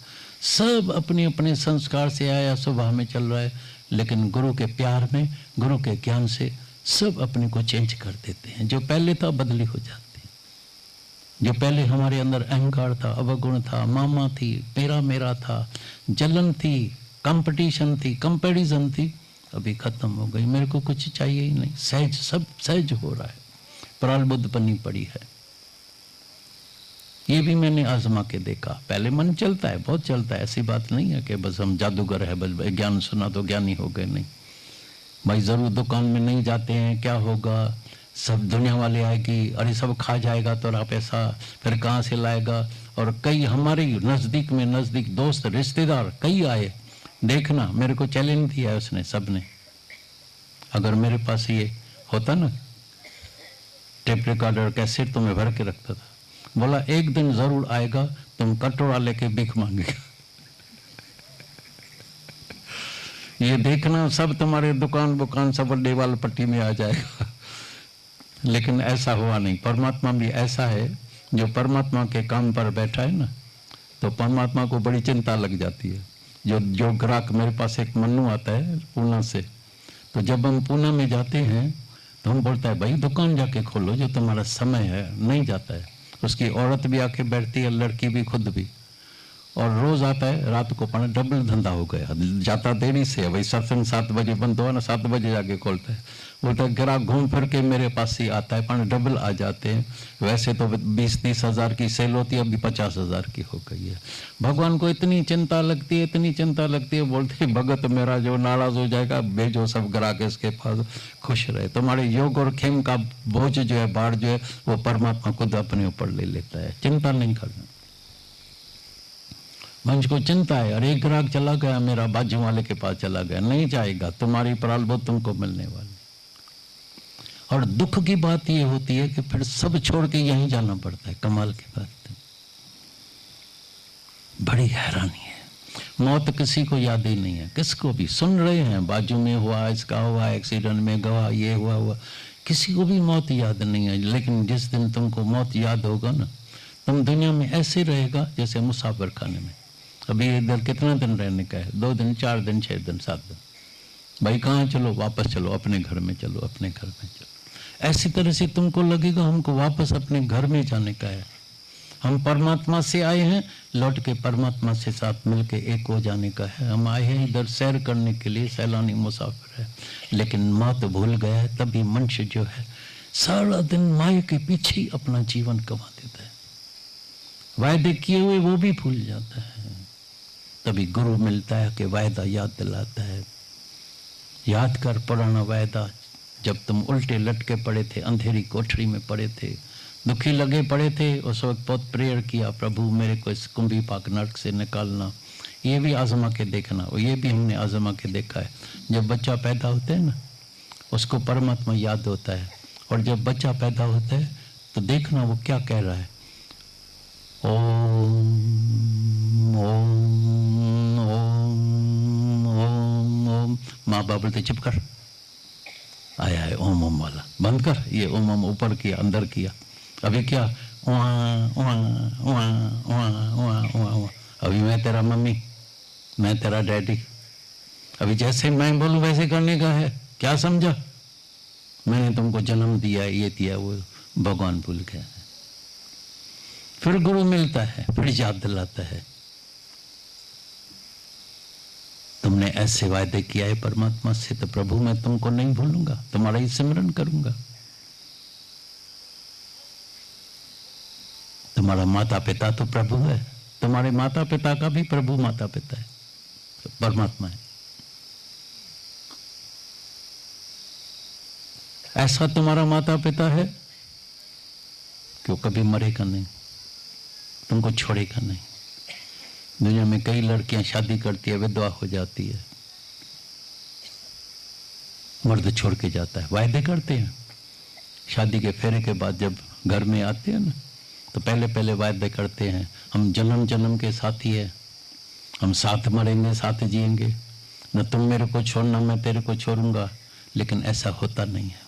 सब अपने अपने संस्कार से आया स्वभाव में चल रहा है, लेकिन गुरु के प्यार में, गुरु के ज्ञान से सब अपने को चेंज कर देते हैं। जो पहले था बदली हो जाती है। जो पहले हमारे अंदर अहंकार था, अवगुण था, मामा थी, मेरा मेरा था, जलन थी, कंपटीशन थी, कंपैरिजन थी, अभी खत्म हो गई। मेरे को कुछ चाहिए ही नहीं, सहज, सब सहज हो रहा है, प्रारब्ध बनी पड़ी है। ये भी मैंने आजमा के देखा। पहले मन चलता है, बहुत चलता है, ऐसी बात नहीं है कि बस हम जादूगर है, बस ज्ञान सुना तो ज्ञानी हो गए, नहीं भाई। जरूर दुकान में नहीं जाते हैं, क्या होगा, सब दुनिया वाले आएगी, अरे सब खा जाएगा तो आप ऐसा, फिर कहाँ से लाएगा। और कई हमारे नज़दीक में नज़दीक दोस्त रिश्तेदार कई आए, देखना मेरे को चैलेंज दिया उसने, सबने। अगर मेरे पास ये होता ना टेप रिकॉर्डर कैसेट तो मैं भर के रखता था, बोला एक दिन जरूर आएगा तुम कटोरा लेके भीख मांगेगा। ये देखना सब तुम्हारे दुकान सब दीवाल पट्टी में आ जाएगा। लेकिन ऐसा हुआ नहीं। परमात्मा भी ऐसा है, जो परमात्मा के काम पर बैठा है ना, तो परमात्मा को बड़ी चिंता लग जाती है। जो ग्राहक, मेरे पास एक मन्नू आता है पूना से, तो जब हम पूना में जाते हैं तो हम बोलता है भाई दुकान जाके खोलो, जो तुम्हारा समय है। नहीं जाता है, उसकी औरत भी आके बैठती है, लड़की भी, खुद भी, और रोज आता है रात को। पाना डबल धंधा हो गया, जाता देरी से, भाई सत्संग 7 बजे बंद हुआ ना, 7 बजे जाके खोलता है। बोलता है ग्राहक घूम फिर के मेरे पास ही आता है, पाना डबल आ जाते हैं। वैसे तो 20-30 हज़ार की सेल होती है, अभी 50 हज़ार की हो गई है। भगवान को इतनी चिंता लगती है, इतनी चिंता लगती है, बोलते हैं भगत मेरा जो नाराज हो जाएगा, भेजो सब ग्राहक इसके पास, खुश रहे। तुम्हारे योग और खेम का बोझ जो है, भार जो है, वो परमात्मा खुद अपने ऊपर ले लेता है। चिंता नहीं करना। मंच को चिंता है, अरे एक ग्राहक चला गया मेरा, बाजू वाले के पास चला गया, नहीं जाएगा, तुम्हारी प्रारब्ध तुमको मिलने वाली। और दुख की बात ये होती है कि फिर सब छोड़ के यहीं जाना पड़ता है। कमाल की बात है, बड़ी हैरानी है। मौत किसी को याद ही नहीं है, किसको भी। सुन रहे हैं बाजू में हुआ, इसका हुआ, एक्सीडेंट में गवा, ये हुआ, किसी को भी मौत याद नहीं है। लेकिन जिस दिन तुमको मौत याद होगा ना, तुम दुनिया में ऐसे रहेगा जैसे मुसाफिर खाने में। अभी इधर कितना दिन रहने का है? 2 दिन, 4 दिन, 6 दिन, 7 दिन। भाई कहाँ चलो? वापस चलो, अपने घर में चलो, अपने घर में चलो। ऐसी तरह से तुमको लगेगा हमको वापस अपने घर में जाने का है। हम परमात्मा से आए हैं, लौट के परमात्मा से साथ मिलके एक हो जाने का है। हम आए हैं इधर सैर करने के लिए, सैलानी मुसाफिर है। लेकिन मौत भूल गया है, तभी मनुष्य जो है सारा दिन माया के पीछे ही अपना जीवन गंवा देता है। वायदे किए हुए वो भी भूल जाता है। तभी गुरु मिलता है कि वायदा याद दिलाता है। याद कर पुराना वायदा, जब तुम उल्टे लटके पड़े थे, अंधेरी कोठरी में पड़े थे, दुखी लगे पड़े थे, उस वक्त बहुत प्रेयर किया, प्रभु मेरे को इस कुंभी पाक नरक से निकालना। ये भी आजमा के देखना, और ये भी हमने आजमा के देखा है। जब बच्चा पैदा होता है ना, उसको परमात्मा याद होता है, और जब बच्चा पैदा होता है तो देखना वो क्या कह रहा है, ओम ओम ओम ओम ओम। माँ बाप बोलते चुप कर, आया है ओम ओम वाला, बंद कर। ये ओम ओम ऊपर किया, अंदर किया, अभी क्या वहाँ वहाँ वहाँ वहाँ वहाँ वहाँ। अभी मैं तेरा मम्मी, मैं तेरा डैडी, अभी जैसे मैं बोलूँ वैसे करने का है। क्या समझा? मैंने तुमको जन्म दिया, ये दिया, वो भगवान भूल गया। फिर गुरु मिलता है, फिर याद दिलाता है, तुमने ऐसे वायदे किया है परमात्मा से, तो प्रभु मैं तुमको नहीं भूलूंगा, तुम्हारा ही सिमरन करूंगा। तुम्हारा माता पिता तो प्रभु है, तुम्हारे माता पिता का भी प्रभु माता पिता है, तो परमात्मा है। ऐसा तुम्हारा माता पिता है कि वो कभी मरेगा नहीं, तुमको छोड़ेगा नहीं। दुनिया में कई लड़कियां शादी करती है, विधवा हो जाती है, मर्द छोड़ के जाता है। वायदे करते हैं, शादी के फेरे के बाद जब घर में आते हैं ना, तो पहले पहले वायदे करते हैं, हम जन्म जन्म के साथी है, हम साथ मरेंगे साथ जिएंगे, न तुम मेरे को छोड़ना मैं तेरे को छोड़ूंगा। लेकिन ऐसा होता नहीं है।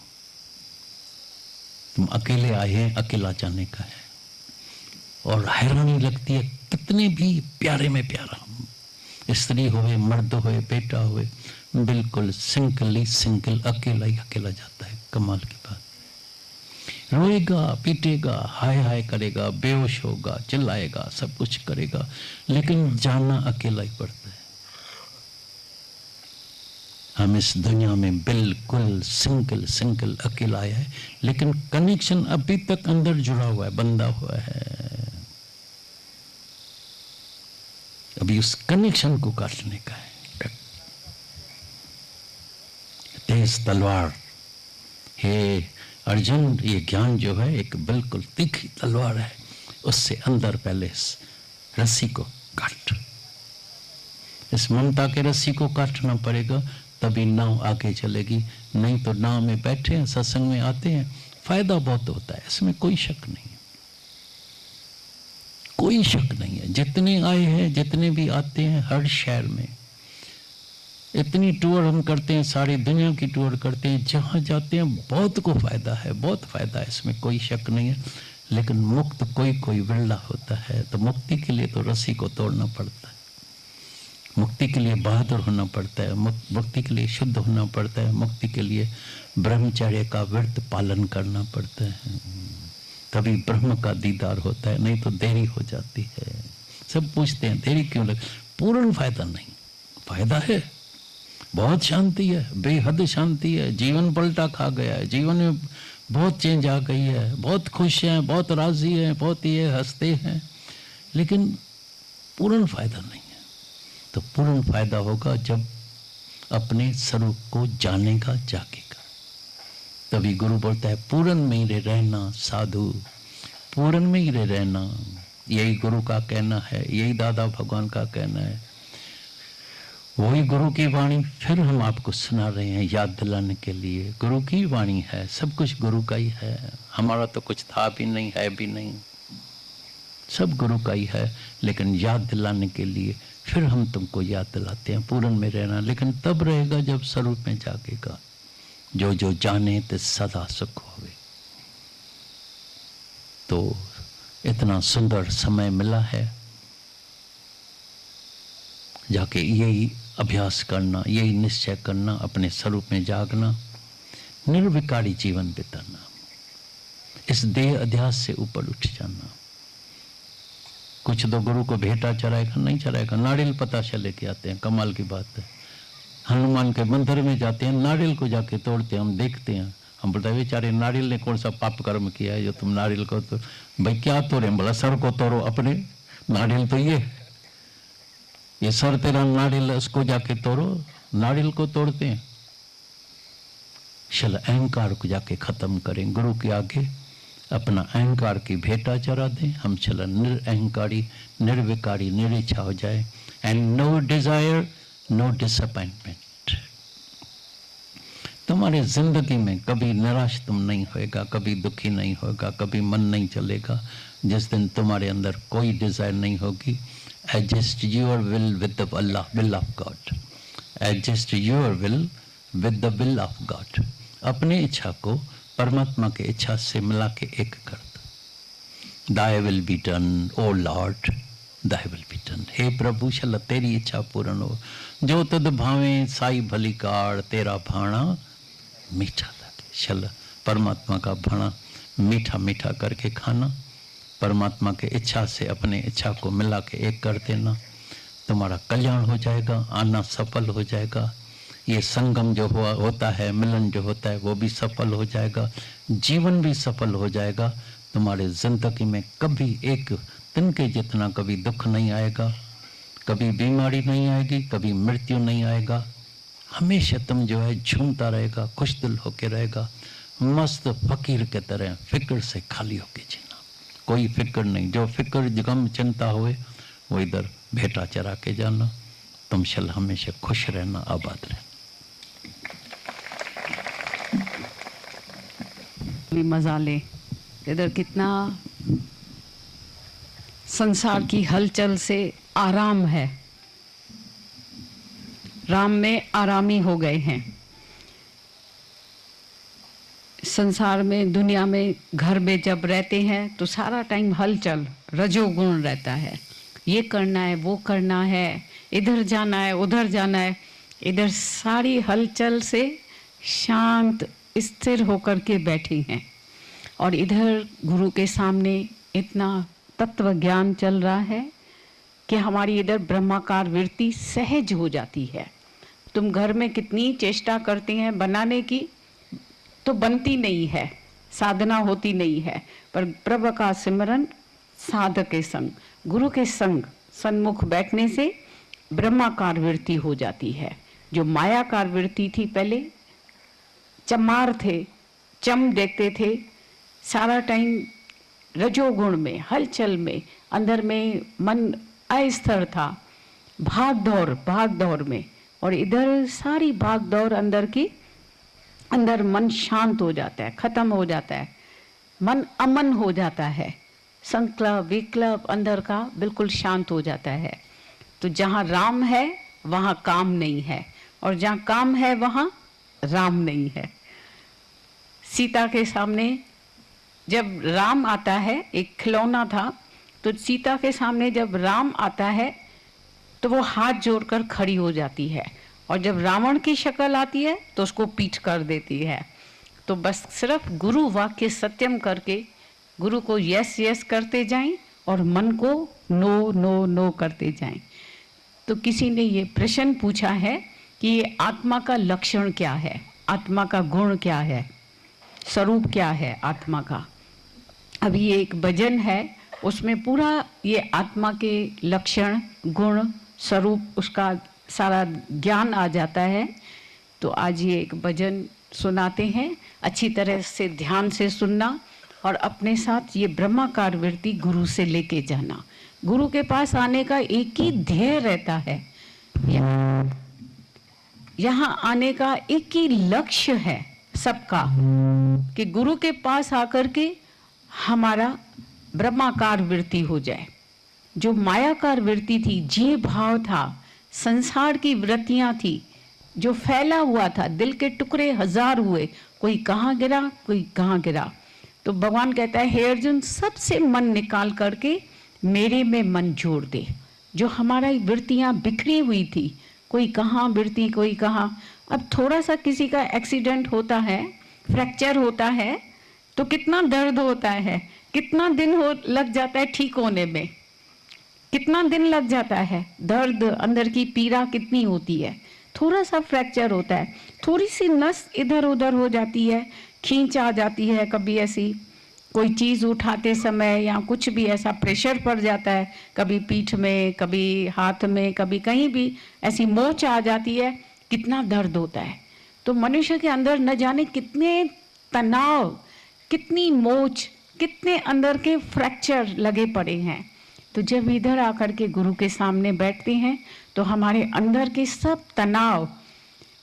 तुम अकेले आए हैं, अकेला जाने का है। और हैरानी लगती है, कितने भी प्यारे में प्यारा, स्त्री होए मर्द होए बेटा होए, बिल्कुल सिंगल अकेला ही अकेला जाता है। कमाल की बात। रोएगा पीटेगा हाय हाय करेगा, बेहोश होगा, चिल्लाएगा, सब कुछ करेगा, लेकिन जाना अकेला ही पड़ता है। हम इस दुनिया में बिल्कुल सिंगल अकेला आया है, लेकिन कनेक्शन अभी तक अंदर जुड़ा हुआ है, बंधा हुआ है। अभी उस कनेक्शन को काटने का है। तेज तलवार, हे अर्जुन, ये ज्ञान जो है एक बिल्कुल तीखी तलवार है, उससे अंदर पहले इस रस्सी को काट, इस ममता के रस्सी को काटना पड़ेगा, तभी नाव आगे चलेगी। नहीं तो नाव में बैठे हैं, सत्संग में आते हैं, फायदा बहुत होता है, इसमें कोई शक नहीं है, कोई शक नहीं है। जितने आए हैं, जितने भी आते हैं, हर शहर में इतनी टूर हम करते हैं, सारी दुनिया की टूर करते हैं, जहाँ जाते हैं बहुत को फायदा है, बहुत फायदा है, इसमें कोई शक नहीं है। लेकिन मुक्त कोई विरला होता है, तो मुक्ति के लिए तो रस्सी को तोड़ना पड़ता है, मुक्ति के लिए बहादुर होना पड़ता है, मुक्ति के लिए शुद्ध होना पड़ता है, मुक्ति के लिए ब्रह्मचर्य का व्रत पालन करना पड़ता है, तभी ब्रह्म का दीदार होता है। नहीं तो देरी हो जाती है। सब पूछते हैं देरी क्यों लग, पूर्ण फायदा नहीं, फायदा है, बहुत शांति है, बेहद शांति है, जीवन पलटा खा गया है, जीवन में बहुत चेंज आ गई है, बहुत खुश हैं, बहुत राजी हैं, बहुत ये हंसते हैं, लेकिन पूर्ण फायदा नहीं है। तो पूर्ण फायदा होगा जब अपने स्वरूप को जानेगा, जागेगा, तभी गुरु बोलता है पूर्ण में ही रहना साधु, पूर्ण में ही रहना। यही गुरु का कहना है, यही दादा भगवान का कहना है, वही गुरु की वाणी फिर हम आपको सुना रहे हैं याद दिलाने के लिए। गुरु की वाणी है, सब कुछ गुरु का ही है, हमारा तो कुछ था भी नहीं, है भी नहीं, सब गुरु का ही है। लेकिन याद दिलाने के लिए फिर हम तुमको याद दिलाते हैं पूर्ण में रहना, लेकिन तब रहेगा जब स्वरूप में जागेगा। जो जाने तो सदा सुख होवे। तो इतना सुंदर समय मिला है, जाके यही अभ्यास करना, यही निश्चय करना, अपने स्वरूप में जागना, निर्विकारी जीवन बिताना, इस देह अध्यास से ऊपर उठ जाना। कुछ तो गुरु को भेंटा चढ़ाएगा, नहीं चढ़ाएगा, नारियल पताशा लेके आते हैं, कमाल की बात है। हनुमान के मंदिर में जाते हैं, नारियल को जाके तोड़ते हैं, हम देखते हैं, हम बोलते हैं बेचारे नारियल ने कौन सा पाप कर्म किया है जो तुम नारियल को तो, भाई क्या तोड़े, बोला सर को तोड़ो अपने, नारियल तो ये सर तेरा नारियल, उसको जाके तोड़ो। नारियल को तोड़ते हैं, चल अहंकार को जाके खत्म करें, गुरु के आगे अपना अहंकार की भेंटा चढ़ा दें, हम चला निरअहंकारी, निर्विकारी, निरिच्छा हो जाए। And no desire, no disappointment. तुम्हारे जिंदगी में कभी निराश तुम नहीं होएगा, कभी दुखी नहीं होगा, कभी मन नहीं चलेगा। जिस दिन तुम्हारे अंदर कोई डिजायर नहीं होगी, adjust your will with the will of God. Adjust your will with the will of God. अपनी इच्छा को परमात्मा की इच्छा से मिला के एक कर दो। Thy will be done O lord, thy will be done. हे प्रभु शल तेरी इच्छा पूर्ण हो, जो तुद भावे साई भली कार, तेरा भाणा मीठा लगे। शल परमात्मा का भाणा मीठा मीठा करके खाना, परमात्मा की इच्छा से अपने इच्छा को मिला के एक कर देना, तुम्हारा कल्याण हो जाएगा, आना सफल हो जाएगा। ये संगम जो होता है, मिलन जो होता है, वो भी सफल हो जाएगा, जीवन भी सफल हो जाएगा। तुम्हारे जिंदगी में कभी एक दिन के जितना कभी दुख नहीं आएगा, कभी बीमारी नहीं आएगी, कभी मृत्यु नहीं आएगा। हमेशा तुम जो है झूमता रहेगा, खुश दिल होके रहेगा, मस्त फकीर के तरह फिक्र से खाली होके जीना। कोई फिक्र नहीं, जो फिक्र गम चिंता हुए वो इधर भेंटा चरा के जाना। तुम शल हमेशा खुश रहना, आबाद रहना। मजा ले। इधर कितना संसार की हलचल से आराम है, राम में आरामी हो गए हैं। संसार में, दुनिया में, घर में जब रहते हैं तो सारा टाइम हलचल, रजोगुण रहता है। ये करना है, वो करना है, इधर जाना है, उधर जाना है। इधर सारी हलचल से शांत स्थिर होकर के बैठे हैं, और इधर गुरु के सामने इतना तत्व ज्ञान चल रहा है कि हमारी इधर ब्रह्माकार वृत्ति सहज हो जाती है। तुम घर में कितनी चेष्टा करते हैं बनाने की, तो बनती नहीं है, साधना होती नहीं है। पर प्रभु का सिमरन साधक के संग, गुरु के संग सन्मुख बैठने से ब्रह्माकार वृत्ति हो जाती है। जो मायाकार वृत्ति थी, पहले चमार थे, चम देखते थे, सारा टाइम रजोगुण में, हलचल में, अंदर में मन अस्थिर था, भाग दौड़ में। और इधर सारी भाग दौड़ अंदर की, अंदर मन शांत हो जाता है, खत्म हो जाता है, मन अमन हो जाता है, संकल्प विकल्प अंदर का बिल्कुल शांत हो जाता है। तो जहाँ राम है वहाँ काम नहीं है, और जहाँ काम है वहाँ राम नहीं है। सीता के सामने जब राम आता है, एक खिलौना था, तो सीता के सामने जब राम आता है तो वो हाथ जोड़कर खड़ी हो जाती है, और जब रावण की शक्ल आती है तो उसको पीठ कर देती है। तो बस सिर्फ गुरु वाक्य सत्यम करके गुरु को यस यस करते जाएं, और मन को नो नो नो करते जाएं। तो किसी ने ये प्रश्न पूछा है कि ये आत्मा का लक्षण क्या है, आत्मा का गुण क्या है, स्वरूप क्या है आत्मा का। अभी एक भजन है, उसमें पूरा ये आत्मा के लक्षण, गुण, स्वरूप, उसका सारा ज्ञान आ जाता है। तो आज ये एक भजन सुनाते हैं, अच्छी तरह से ध्यान से सुनना, और अपने साथ ये ब्रह्माकार वृत्ति गुरु से लेके जाना। गुरु के पास आने का एक ही ध्येय रहता है, यहाँ आने का एक ही लक्ष्य है सबका, कि गुरु के पास आकर के हमारा ब्रह्माकार वृत्ति हो जाए। जो मायाकार वृत्ति थी, जी भाव था, संसार की वृत्तियां थी, जो फैला हुआ था, दिल के टुकड़े हजार हुए, कोई कहाँ गिरा, कोई कहाँ गिरा। तो भगवान कहता है, हे अर्जुन, सबसे मन निकाल करके मेरे में मन जोड़ दे। जो हमारा वृत्तियां बिखरी हुई थी, कोई कहाँ वृत्ति, कोई कहाँ। अब थोड़ा सा किसी का एक्सीडेंट होता है, फ्रैक्चर होता है, तो कितना दर्द होता है, कितना दिन लग जाता है ठीक होने में, कितना दिन लग जाता है, दर्द, अंदर की पीड़ा कितनी होती है। थोड़ा सा फ्रैक्चर होता है, थोड़ी सी नस इधर उधर हो जाती है, खींच आ जाती है, कभी ऐसी कोई चीज़ उठाते समय या कुछ भी ऐसा प्रेशर पड़ जाता है, कभी पीठ में, कभी हाथ में, कभी कहीं भी ऐसी मोच आ जाती है, कितना दर्द होता है। तो मनुष्य के अंदर न जाने कितने तनाव, कितनी मोच, कितने अंदर के फ्रैक्चर लगे पड़े हैं। तो जब इधर आकर के गुरु के सामने बैठते हैं तो हमारे अंदर के सब तनाव,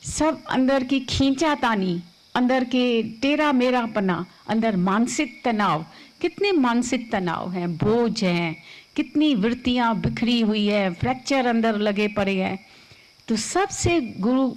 सब अंदर की खींचातानी, अंदर के तेरा मेरापना, अंदर मानसिक तनाव, कितने मानसिक तनाव हैं, बोझ हैं, कितनी वृत्तियां बिखरी हुई है, फ्रैक्चर अंदर लगे पड़े हैं। तो सबसे गुरु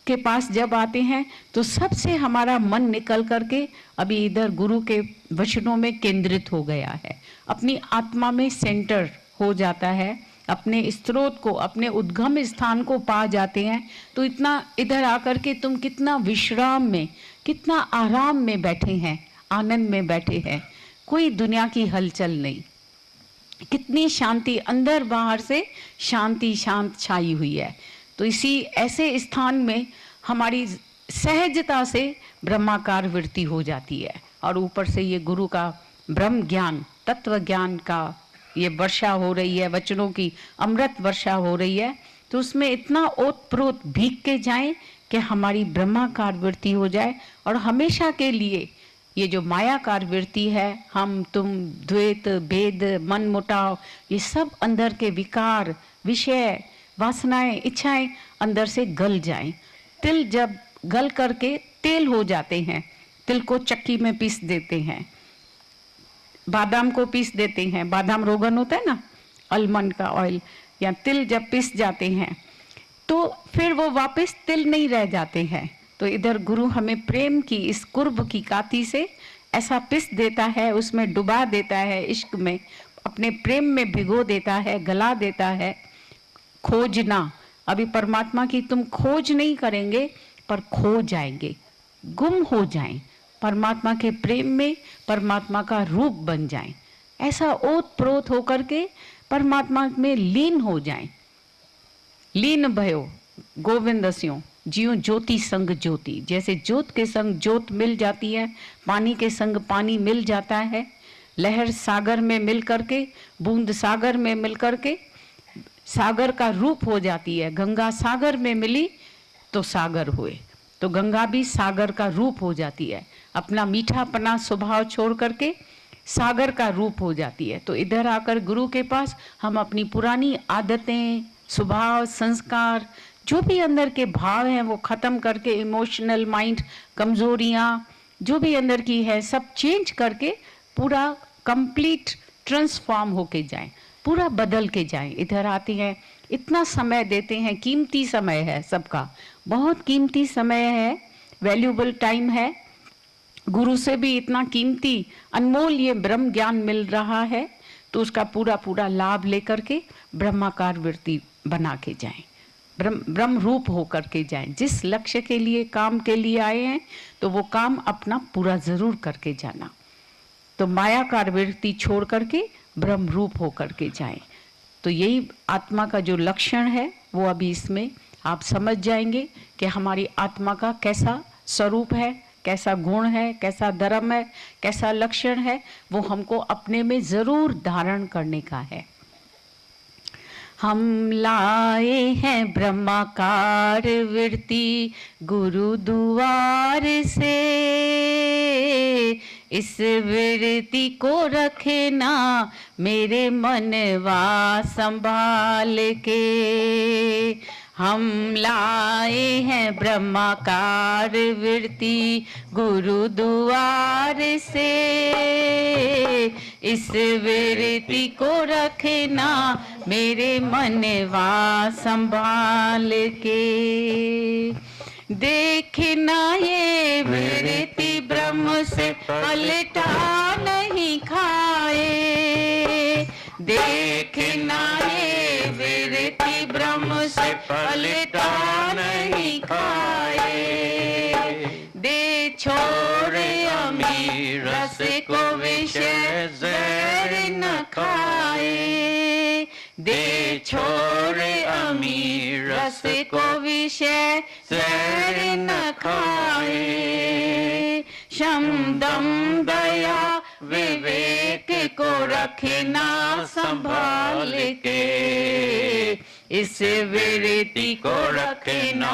के पास जब आते हैं तो सबसे हमारा मन निकल करके अभी इधर गुरु के वचनों में केंद्रित हो गया है, अपनी आत्मा में सेंटर हो जाता है, अपने स्रोत को, अपने उद्गम स्थान को पा जाते हैं। तो इतना इधर आकर के तुम कितना विश्राम में, कितना आराम में बैठे हैं, आनंद में बैठे हैं, कोई दुनिया की हलचल नहीं, कितनी शांति, अंदर बाहर से शांति शांत छाई हुई है। तो इसी ऐसे स्थान में हमारी सहजता से ब्रह्माकार वृत्ति हो जाती है और ऊपर से ये गुरु का ब्रह्म ज्ञान, तत्व ज्ञान का ये वर्षा हो रही है, वचनों की अमृत वर्षा हो रही है। तो उसमें इतना ओतप्रोत भीग के जाएं कि हमारी ब्रह्माकार वृत्ति हो जाए और हमेशा के लिए ये जो मायाकार वृत्ति है, हम तुम, द्वैत, भेद, मन मुटाव, ये सब अंदर के विकार, विषय, वासनाएं, इच्छाएं अंदर से गल जाएं। तिल जब गल करके तेल हो जाते हैं, तिल को चक्की में पीस देते हैं, बादाम को पीस देते हैं, बादाम रोगन होता है ना, अलमंड का ऑयल, या तिल जब पीस जाते हैं तो फिर वो वापस तिल नहीं रह जाते हैं। तो इधर गुरु हमें प्रेम की इस कुर्ब की काती से ऐसा पिस देता है, उसमें डुबा देता है, इश्क में, अपने प्रेम में भिगो देता है, गला देता है। खोजना, अभी परमात्मा की तुम खोज नहीं करेंगे पर खो जाएंगे, गुम हो जाएं, परमात्मा के प्रेम में परमात्मा का रूप बन जाएं, ऐसा ओत प्रोत होकर के परमात्मा में लीन हो जाएं। लीन भयो गोविंद स्यों जियो ज्योति संग ज्योति, जैसे ज्योत के संग ज्योत मिल जाती है, पानी के संग पानी मिल जाता है, लहर सागर में मिल करके, बूंद सागर में मिल करके सागर का रूप हो जाती है। गंगा सागर में मिली तो सागर हुए, तो गंगा भी सागर का रूप हो जाती है, अपना मीठापना स्वभाव छोड़ करके सागर का रूप हो जाती है। तो इधर आकर गुरु के पास हम अपनी पुरानी आदतें, स्वभाव, संस्कार, जो भी अंदर के भाव हैं वो खत्म करके, इमोशनल माइंड, कमजोरियां जो भी अंदर की है सब चेंज करके पूरा कंप्लीट ट्रांसफॉर्म होके जाएं, पूरा बदल के जाएं। इधर आते हैं, इतना समय देते हैं, कीमती समय है सबका, बहुत कीमती समय है, वैल्यूबल टाइम है। गुरु से भी इतना कीमती अनमोल ये ब्रह्म ज्ञान मिल रहा है, तो उसका पूरा पूरा लाभ लेकर के ब्रह्माकार वृत्ति बना के जाएं, ब्रह्म रूप होकर के जाएं। जिस लक्ष्य के लिए, काम के लिए आए हैं तो वो काम अपना पूरा जरूर करके जाना। तो मायाकार वृत्ति छोड़ करके ब्रह्म रूप होकर के जाएं। तो यही आत्मा का जो लक्षण है वो अभी इसमें आप समझ जाएंगे कि हमारी आत्मा का कैसा स्वरूप है, कैसा गुण है, कैसा धर्म है, कैसा लक्षण है, वो हमको अपने में जरूर धारण करने का है। हम लाए हैं ब्रह्माकार वृत्ति गुरु द्वार से, इस वृत्ति को रखना मेरे मनवा संभाल के। हम लाए हैं ब्रह्माकार वृत्ति गुरु द्वार से, इस वृत्ति को रखना मेरे मनवा संभाल के। देखना ये वृत्ति ब्रह्म से पलटा नहीं खाए, देखना ये वृत्ति ब्रह्म से पलटा नहीं खाए। दे छोड़े अमीर रस को विषय जहर न खाए, दे छोड़े अमीर रस को विषय जहर न खाए। शम दम दया विवेक को रखना संभाल के, इस वृत्ति को रखना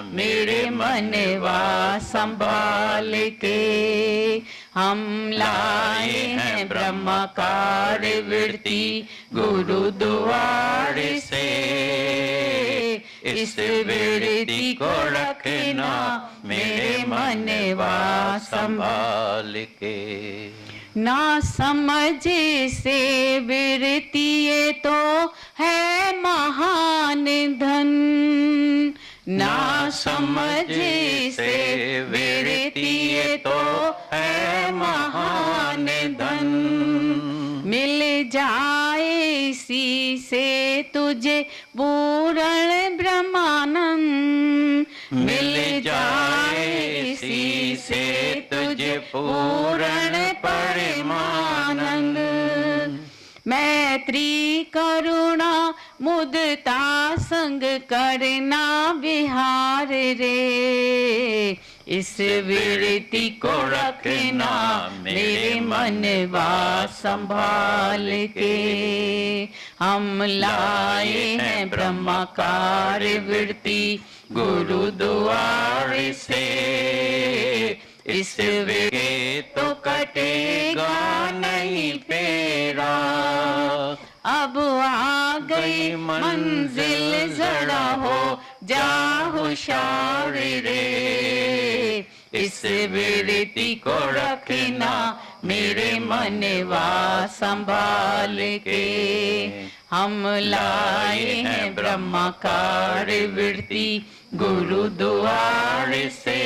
मेरे मनवा संभाल के। हम लाए हैं ब्रह्मकार वृत्ति गुरु द्वार से, इस वृत्ति को रखना मेरे मनवा संभाल के। ना समझ से वृत्ति ये तो है महान धन, ना समझ से वृत्ति ये तो है महान धन। मिल जाए इसी से तुझे पूर्ण ब्रह्मानंद, मिल जाए इसी से तुझे पूर्ण परमानंद। मैत्री करुणा मुदता संग करना विहार रे, इस वृत्ति को रखना मेरे मनवा संभाल के। हम लाए हैं ब्रह्मकार वृत्ति गुरु द्वार से, इस वे तो कटेगा नहीं फेरा। अब आ गई मंजिल जरा हो जा होशियार रे, इस वृत्ति को रखना मेरे मनवा संभाल के। हम लाए हैं ब्रह्मकार वृत्ति गुरु द्वार से,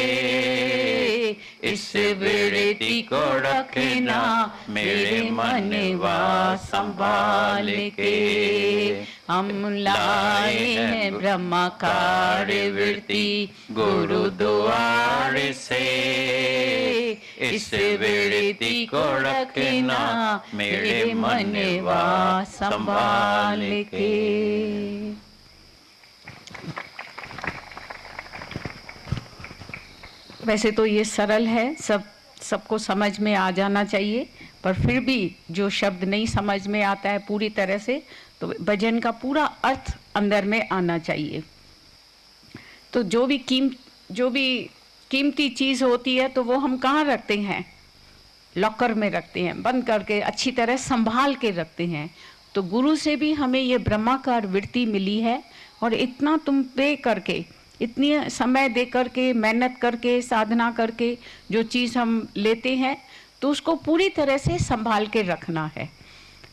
इस वृत्ति को रखना मेरे मनवा संभाल के। हम लाए हैं ब्रह्मकार वृत्ति गुरु द्वार से, इस वृत्ति को रखना मेरे मनवा संभाल के। वैसे तो ये सरल है, सबको समझ में आ जाना चाहिए, पर फिर भी जो शब्द नहीं समझ में आता है पूरी तरह से, तो भजन का पूरा अर्थ अंदर में आना चाहिए। तो जो भी कीमती चीज़ होती है तो वो हम कहाँ रखते हैं? लॉकर में रखते हैं, बंद करके अच्छी तरह संभाल के रखते हैं। तो गुरु से भी हमें ये ब्रह्माकार वृत्ति मिली है, और इतना तुम पे करके, इतनी समय दे करके, मेहनत करके, साधना करके जो चीज़ हम लेते हैं तो उसको पूरी तरह से संभाल के रखना है।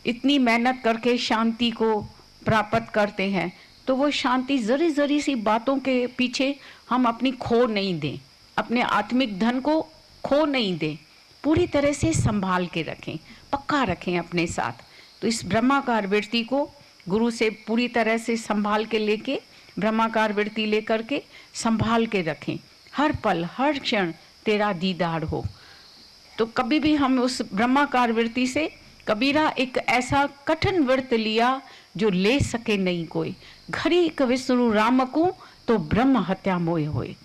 इतनी मेहनत करके शांति को प्राप्त करते हैं तो वो शांति जरी जरी सी बातों के पीछे हम अपनी खो नहीं दें, अपने आत्मिक धन को खो नहीं दें, पूरी तरह से संभाल के रखें, पक्का रखें अपने साथ। तो इस ब्रह्माकार वृत्ति को गुरु से पूरी तरह से संभाल के लेके, ब्रह्माकार वृत्ति लेकर के संभाल के रखें। हर पल हर क्षण तेरा दीदार हो। तो कभी भी हम उस ब्रह्माकार वृत्ति से, कबीरा एक ऐसा कठिन व्रत लिया जो ले सके नहीं कोई, घड़ी विष्णु राम को तो ब्रह्म हत्या मोह होए।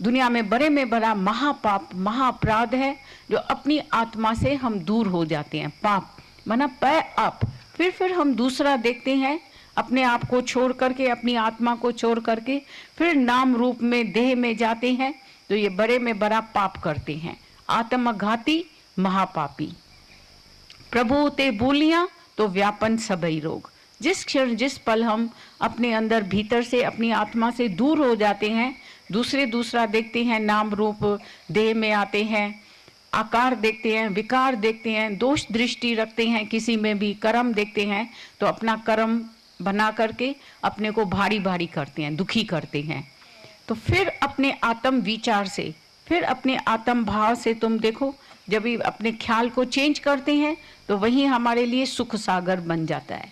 दुनिया में बड़े में बड़ा महापाप, महाअपराध है जो अपनी आत्मा से हम दूर हो जाते हैं। पाप माना पै आप, फिर हम दूसरा देखते हैं, अपने आप को छोड़ करके, अपनी आत्मा को छोड़ करके फिर नाम रूप में देह में जाते हैं, तो ये बड़े में बड़ा पाप करते हैं। आत्मघाती महापापी, प्रभु ते बोलियां तो व्यापन सबई रोग। जिस क्षण जिस पल हम अपने अंदर भीतर से, अपनी आत्मा से दूर हो जाते हैं, दूसरा देखते हैं, नाम रूप देह में आते हैं, आकार देखते हैं, विकार देखते हैं, दोष दृष्टि रखते हैं, किसी में भी कर्म देखते हैं, तो अपना कर्म बना करके अपने को भारी भारी करते हैं, दुखी करते हैं। तो फिर अपने आत्म विचार से, फिर अपने आत्म भाव से तुम देखो, जब भी अपने ख्याल को चेंज करते हैं तो वही हमारे लिए सुख सागर बन जाता है।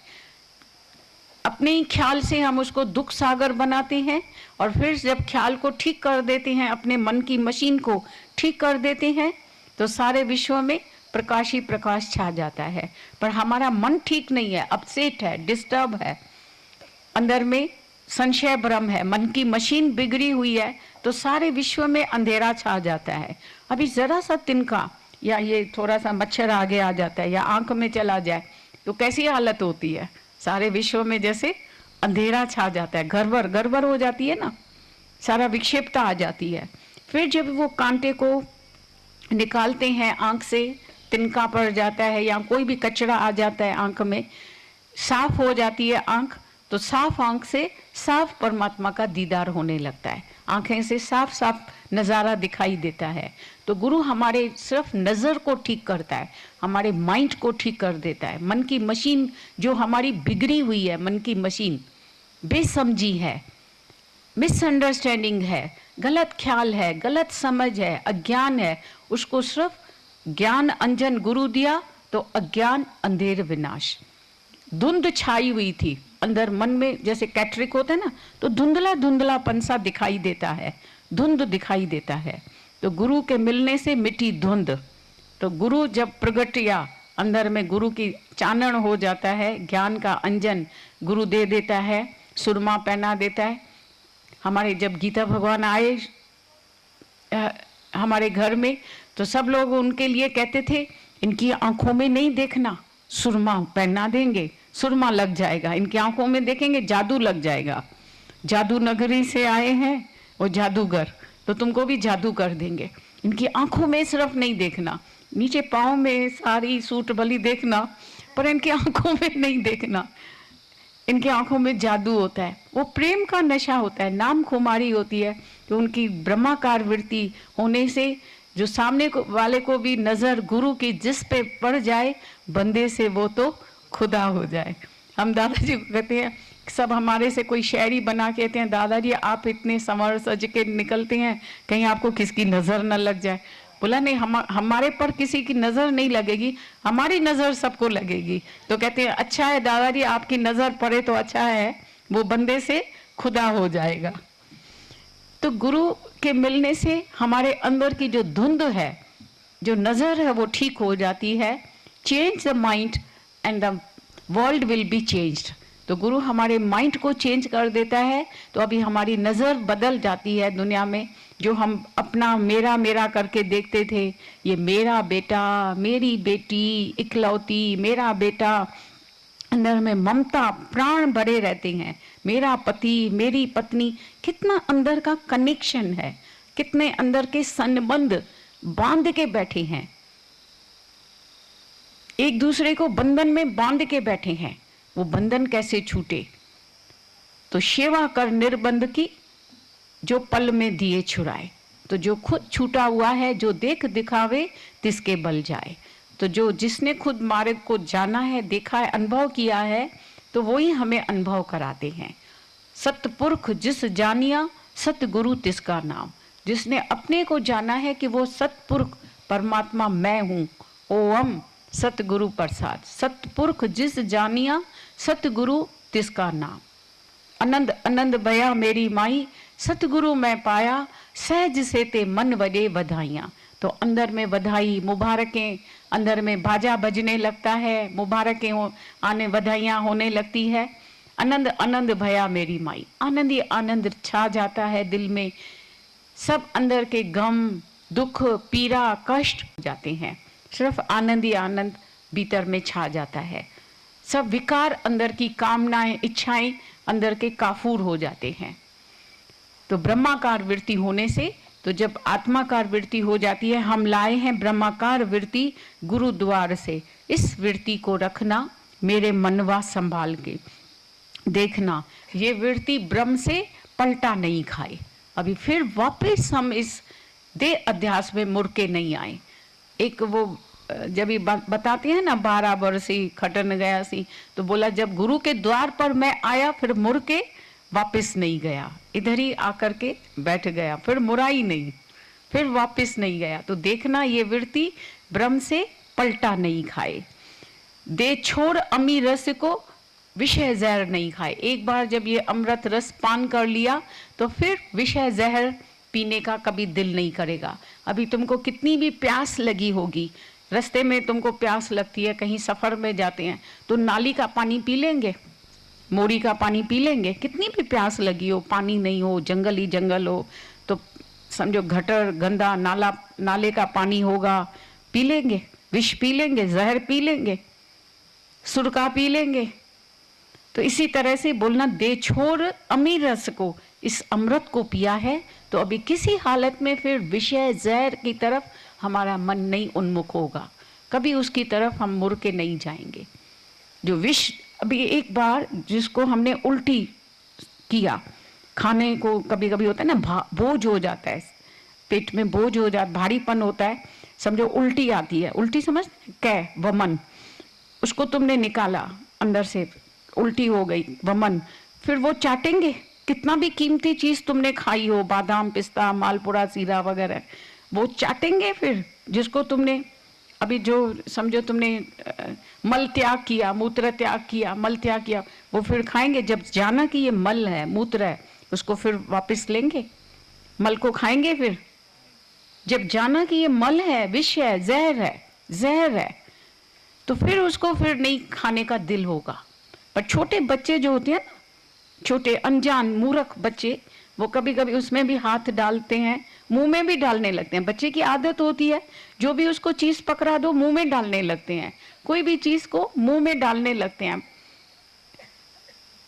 अपने ही ख्याल से हम उसको दुख सागर बनाते हैं, और फिर जब ख्याल को ठीक कर देते हैं, अपने मन की मशीन को ठीक कर देते हैं, तो सारे विश्व में प्रकाश ही प्रकाश छा जाता है। पर हमारा मन ठीक नहीं है, अपसेट है, डिस्टर्ब है, अंदर में संशय भ्रम है, मन की मशीन बिगड़ी हुई है, तो सारे विश्व में अंधेरा छा जाता है। अभी जरा सा तिनका या ये थोड़ा सा मच्छर आगे आ जाता है या आंख में चला जाए तो कैसी हालत होती है, सारे विश्व में जैसे अंधेरा छा जाता है, गड़बड़ हो जाती है ना, सारा विक्षेपता आ जाती है। फिर जब वो कांटे को निकालते हैं आंख से, तिनका पड़ जाता है या कोई भी कचरा आ जाता है आंख में, साफ हो जाती है आंख, तो साफ आंख से साफ परमात्मा का दीदार होने लगता है, आंखें से साफ साफ नज़ारा दिखाई देता है। तो गुरु हमारे सिर्फ नज़र को ठीक करता है, हमारे माइंड को ठीक कर देता है। मन की मशीन जो हमारी बिगड़ी हुई है, मन की मशीन बेसमझी है, मिसअंडरस्टैंडिंग है, गलत ख्याल है, गलत समझ है, अज्ञान है, उसको सिर्फ ज्ञान अंजन गुरु दिया तो अज्ञान अंधेर विनाश। धुंध छाई हुई थी अंदर मन में, जैसे कैटरिक होता है ना, तो धुंधला धुंधलापन सा दिखाई देता है, धुंध दिखाई देता है। तो गुरु के मिलने से मिटी धुंध। तो गुरु जब प्रगट या अंदर में गुरु की चानन हो जाता है, ज्ञान का अंजन गुरु दे देता है, सुरमा पहना देता है। हमारे जब गीता भगवान आए हमारे घर में, तो सब लोग उनके लिए कहते थे इनकी आंखों में नहीं देखना, सुरमा पहना देंगे, सुरमा लग जाएगा, इनकी आंखों में देखेंगे जादू लग जाएगा। जादू नगरी से आए हैं वो जादूगर, तो तुमको भी जादू कर देंगे। इनकी आंखों में सिर्फ नहीं देखना, नीचे पाँव में सारी सूट बली देखना, पर इनकी आंखों में नहीं देखना। इनकी आंखों में जादू होता है, वो प्रेम का नशा होता है, नाम खुमारी होती है। तो उनकी ब्रह्माकार वृत्ति होने से जो सामने वाले को भी नजर गुरु की जिस पे पड़ जाए, बंदे से वो तो खुदा हो जाए। हम दादाजी को कहते हैं, सब हमारे से कोई शायरी बना के कहते हैं, दादाजी आप इतने संवर सज के निकलते हैं, कहीं आपको किसकी नजर न लग जाए। बोला नहीं, हमारे पर किसी की नजर नहीं लगेगी, हमारी नजर सबको लगेगी। तो कहते हैं अच्छा है दादाजी, आपकी नजर पड़े तो अच्छा है, वो बंदे से खुदा हो जाएगा। तो गुरु के मिलने से हमारे अंदर की जो धुंध है, जो नजर है, वो ठीक हो जाती है। Change the mind and the world will be changed. तो गुरु हमारे माइंड को चेंज कर देता है, तो अभी हमारी नजर बदल जाती है दुनिया में। जो हम अपना मेरा मेरा करके देखते थे, ये मेरा बेटा, मेरी बेटी, इकलौती, मेरा बेटा, अंदर में ममता प्राण भरे रहते हैं, मेरा पति, मेरी पत्नी, कितना अंदर का कनेक्शन है, कितने अंदर के संबंध बांध के बैठे हैं, एक दूसरे को बंधन में बांध के बैठे हैं। वो बंधन कैसे छूटे? तो सेवा कर निर्बंध की, जो पल में दिए छुड़ाए। तो जो खुद छूटा हुआ है, जो देख दिखावे तिसके बल जाए। तो जो जिसने खुद मार्ग को जाना है, देखा है, अनुभव किया है, तो वही हमें अनुभव कराते हैं। सतपुरख जिस जानिया, सतगुरु तिसका नाम। जिसने अपने को जाना है कि वो सतपुरख परमात्मा मैं हूँ, ओम सतगुरु प्रसाद। सतपुरख जिस जानिया, सतगुरु तिसका नाम। आनंद आनंद भया मेरी माई, सतगुरु मैं पाया, सहज से ते मन वजे बधाइयाँ। तो अंदर में बधाई, मुबारकें, अंदर में बाजा बजने लगता है, मुबारकें आने, बधाइयाँ होने लगती है। आनंद आनंद भया मेरी माई, आनंद ही आनंद छा जाता है दिल में। सब अंदर के गम, दुख, पीड़ा, कष्ट जाते हैं, सिर्फ आनंद ही आनंद भीतर में छा जाता है। सब विकार, अंदर की कामनाएं, इच्छाएं अंदर के काफूर हो जाते हैं। तो ब्रह्माकार वृत्ति होने से, तो जब आत्माकार वृत्ति हो जाती है, हम लाए हैं ब्रह्माकार वृत्ति गुरुद्वार से। इस वृत्ति को रखना मेरे मनवा संभाल के, देखना ये वृत्ति ब्रह्म से पलटा नहीं खाए। अभी फिर वापस हम इस देह अध्यास में मुड़ के नहीं आए। एक वो जब ये बताते हैं ना, 12 बरसी खटन गया सी, तो बोला जब गुरु के द्वार पर मैं आया, फिर मुड़ के वापस नहीं गया, इधर ही आकर के बैठ गया, फिर मुड़ा ही नहीं, फिर वापस नहीं गया। तो देखना ये वृत्ति ब्रह्म से पलटा नहीं खाए। दे छोड़ अमी रस को, विषय जहर नहीं खाए। एक बार जब ये अमृत रस पान कर लिया, तो फिर विषय जहर पीने का कभी दिल नहीं करेगा। अभी तुमको कितनी भी प्यास लगी होगी, रास्ते में तुमको प्यास लगती है, कहीं सफर में जाते हैं, तो नाली का पानी पी लेंगे, मोरी का पानी पी लेंगे। कितनी भी प्यास लगी हो, पानी नहीं हो, जंगल ही जंगल हो, तो समझो गटर गंदा नाले का पानी होगा, पी लेंगे, विष पी लेंगे, जहर पी लेंगे, सुरका पी लेंगे। तो इसी तरह से बोलना, दे छोड़ अमीर रस को, इस अमृत को पिया है, तो अभी किसी हालत में फिर विषय जहर की तरफ हमारा मन नहीं उन्मुख होगा, कभी उसकी तरफ हम मुड़ के नहीं जाएंगे। जो विष, अभी एक बार जिसको हमने उल्टी किया, खाने को कभी कभी होता है ना, बोझ हो जाता है, पेट में बोझ हो जाता, भारीपन होता है, समझो उल्टी आती है, उल्टी समझ कै वमन, उसको तुमने निकाला अंदर से, उल्टी हो गई वमन, फिर वो चाटेंगे, कितना भी कीमती चीज तुमने खाई हो, बादाम पिस्ता मालपुरा सीरा वगैरह, वो चाटेंगे। फिर जिसको तुमने अभी जो समझो तुमने मल त्याग किया, मूत्र त्याग किया, मल त्याग किया, वो फिर खाएंगे। जब जाना कि ये मल है, मूत्र है, उसको फिर वापस लेंगे, मल को खाएंगे। फिर जब जाना कि ये मल है, विष है, जहर है, तो फिर उसको फिर नहीं खाने का दिल होगा। पर छोटे बच्चे जो होते हैं ना, छोटे अनजान मूर्ख बच्चे, वो कभी कभी उसमें भी हाथ डालते हैं, मुंह में भी डालने लगते हैं। बच्चे की आदत होती है, जो भी उसको चीज पकड़ा दो मुंह में डालने लगते हैं, कोई भी चीज को मुंह में डालने लगते हैं।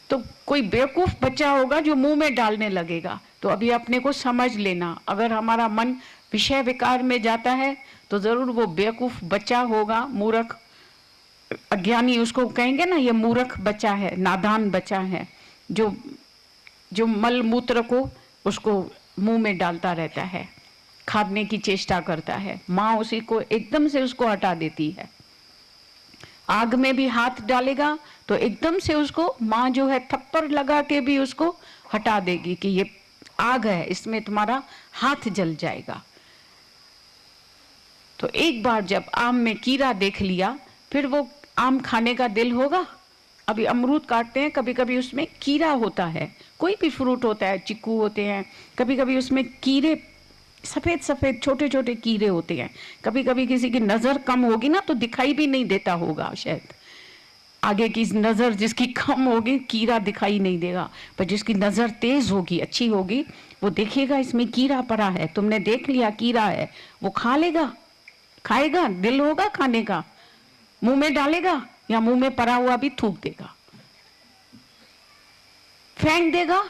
तो कोई बेवकूफ बच्चा होगा जो मुंह में डालने लगेगा। तो अभी अपने को समझ लेना, अगर हमारा मन विषय विकार में जाता है तो जरूर वो बेवकूफ बच्चा होगा, मूर्ख अज्ञानी, उसको कहेंगे ना, ये मूर्ख बच्चा है, नादान बच्चा है, जो मल मूत्र को उसको मुंह में डालता रहता है, खाने की चेष्टा करता है। माँ उसी को एकदम से उसको हटा देती है। आग में भी हाथ डालेगा तो एकदम से उसको माँ जो है थप्पड़ लगा के भी उसको हटा देगी कि ये आग है, इसमें तुम्हारा हाथ जल जाएगा। तो एक बार जब आम में कीड़ा देख लिया, फिर वो आम खाने का दिल होगा। अभी अमरूद काटते हैं, कभी कभी उसमें कीड़ा होता है, कोई भी फ्रूट होता है, चिक्कू होते हैं, कभी कभी उसमें कीड़े, सफेद सफेद छोटे छोटे कीड़े होते हैं। कभी कभी किसी की नजर कम होगी ना तो दिखाई भी नहीं देता होगा, शायद आगे की नजर जिसकी कम होगी कीड़ा दिखाई नहीं देगा, पर जिसकी नजर तेज होगी, अच्छी होगी, वो देखेगा इसमें कीड़ा पड़ा है, तुमने देख लिया कीड़ा है, वो खा लेगा, खाएगा, दिल होगा खाने का, मुंह में डालेगा या मुंह में पड़ा हुआ भी थूक देगा, फेंक देगा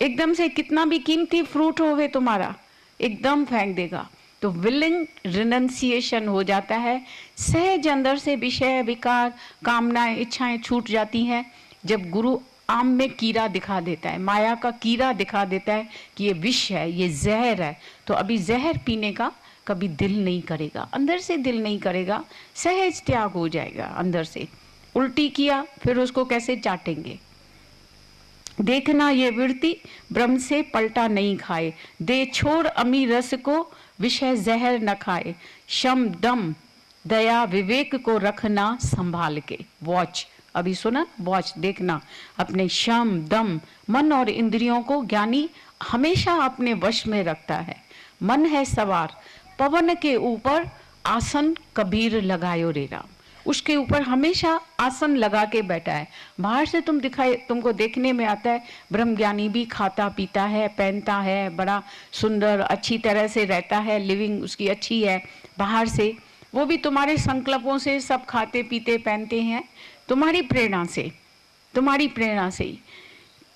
एकदम से। कितना भी कीमती फ्रूट होवे तुम्हारा, एकदम फेंक देगा। तो विलिंग रिनंसिएशन हो जाता है, सहज अंदर से विषय विकार कामनाएं इच्छाएं छूट जाती हैं। जब गुरु आम में कीड़ा दिखा देता है, माया का कीड़ा दिखा देता है कि ये विष है, ये जहर है, तो अभी जहर पीने का कभी दिल नहीं करेगा, अंदर से दिल नहीं करेगा, सहज त्याग हो जाएगा अंदर से। उल्टी किया फिर उसको कैसे चाटेंगे। देखना ये वृत्ति ब्रह्म से पलटा नहीं खाए, दे छोड़ अमी रस को विषय जहर न खाए, शम दम दया विवेक को रखना संभाल के। वॉच, अभी सुना, वॉच देखना अपने शम दम, मन और इंद्रियों को ज्ञानी हमेशा अपने वश में रखता है। मन है सवार, पवन के ऊपर आसन कबीर लगायो रे राम, उसके ऊपर हमेशा आसन लगा के बैठा है। बाहर से तुमको देखने में आता है ब्रह्मज्ञानी भी खाता पीता है, पहनता है, बड़ा सुंदर अच्छी तरह से रहता है, लिविंग उसकी अच्छी है बाहर से, वो भी तुम्हारे संकल्पों से सब खाते पीते पहनते हैं, तुम्हारी प्रेरणा से ही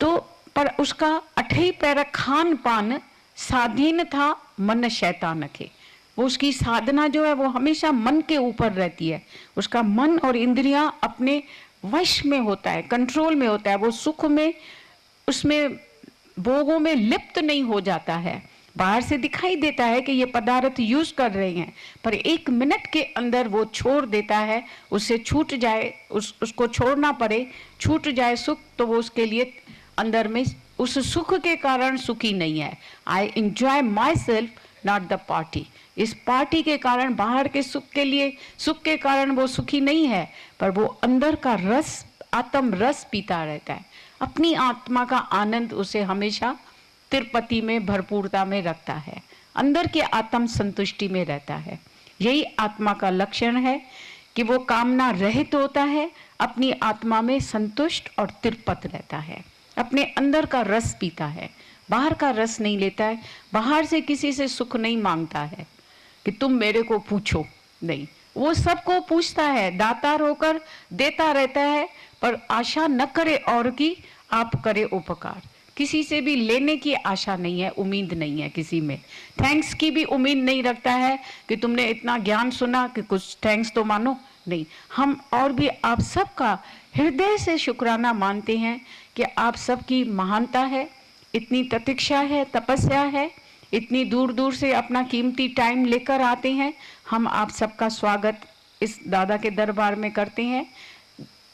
तो। पर उसका अठई पैर खान पान स्वाधीन था मन शैतान के, वो उसकी साधना जो है वो हमेशा मन के ऊपर रहती है, उसका मन और इंद्रियां अपने वश में होता है, कंट्रोल में होता है, वो सुख में उसमें भोगों में लिप्त नहीं हो जाता है। बाहर से दिखाई देता है कि ये पदार्थ यूज कर रहे हैं, पर एक मिनट के अंदर वो छोड़ देता है, उससे छूट जाए, उसको छोड़ना पड़े, छूट जाए सुख, तो वो उसके लिए अंदर में उस सुख के कारण सुखी नहीं है। I enjoy my self not the party, इस पार्टी के कारण, बाहर के सुख के लिए, सुख के कारण वो सुखी नहीं है, पर वो अंदर का रस, आत्म रस पीता रहता है। अपनी आत्मा का आनंद उसे हमेशा तिरुपति में भरपूरता में रखता है, अंदर के आत्म संतुष्टि में रहता है। यही आत्मा का लक्षण है कि वो कामना रहित होता है, अपनी आत्मा में संतुष्ट और तिरपत रहता है, अपने अंदर का रस पीता है, बाहर का रस नहीं लेता है, बाहर से किसी से सुख नहीं मांगता है कि तुम मेरे को पूछो, नहीं, वो सबको पूछता है, दातार होकर देता रहता है, पर आशा न करे और की, आप करे उपकार। किसी से भी लेने की आशा नहीं है, उम्मीद नहीं है किसी में। थैंक्स की भी उम्मीद नहीं रखता है कि तुमने इतना ज्ञान सुना कि कुछ थैंक्स तो मानो, नहीं। हम और भी आप सबका हृदय से शुक्राना मानते हैं कि आप सबकी महानता है, इतनी प्रतीक्षा है, तपस्या है, इतनी दूर दूर से अपना कीमती टाइम लेकर आते हैं। हम आप सबका स्वागत इस दादा के दरबार में करते हैं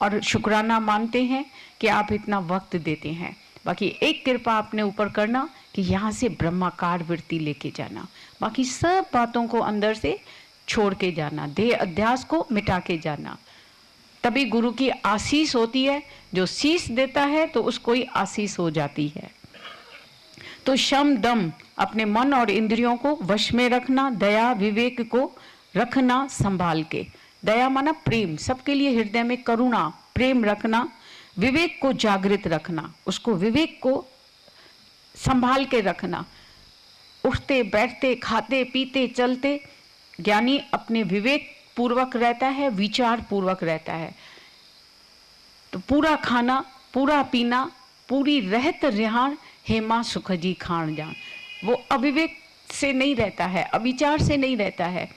और शुक्राना मानते हैं कि आप इतना वक्त देते हैं। बाकी एक कृपा अपने ऊपर करना कि यहाँ से ब्रह्माकार वृत्ति लेके जाना, बाकी सब बातों को अंदर से छोड़ के जाना, देह अध्यास को मिटा के जाना, तभी गुरु की आशीष होती है। जो शीश देता है तो उसको ही आशीष हो जाती है। तो शम दम अपने मन और इंद्रियों को वश में रखना, दया विवेक को रखना संभाल के। दया माना प्रेम, सबके लिए हृदय में करुणा प्रेम रखना, विवेक को जागृत रखना, उसको विवेक को संभाल के रखना। उठते बैठते खाते पीते चलते ज्ञानी अपने विवेक पूर्वक रहता है, विचार पूर्वक रहता है। तो पूरा खाना पूरा पीना पूरी रहत रिहान हेमा सुख जी खान जान, वो अविवेक से नहीं रहता है, अविचार से नहीं रहता है,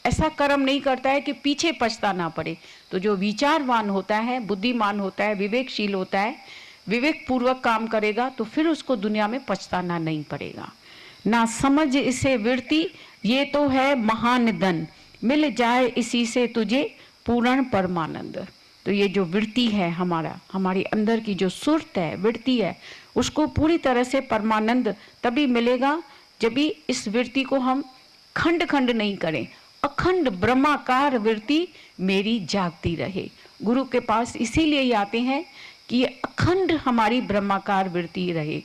ऐसा कर्म नहीं करता है कि पीछे पछताना पड़े। तो जो विचारवान होता है, बुद्धिमान होता है, विवेकशील होता है, विवेक पूर्वक काम करेगा तो फिर उसको दुनिया में पछताना नहीं पड़ेगा। ना समझ इसे वृत्ति, ये तो है महान धन, मिल जाए इसी से तुझे पूर्ण परमानंद। तो ये जो वृत्ति है हमारी अंदर की जो सुरत है, वृत्ति है, उसको पूरी तरह से परमानंद तभी मिलेगा जब भी इस वृत्ति को हम खंड खंड नहीं करें। अखंड ब्रह्माकार वृत्ति मेरी जागती रहे। गुरु के पास इसीलिए ही आते हैं कि ये अखंड हमारी ब्रह्माकार वृत्ति रहे,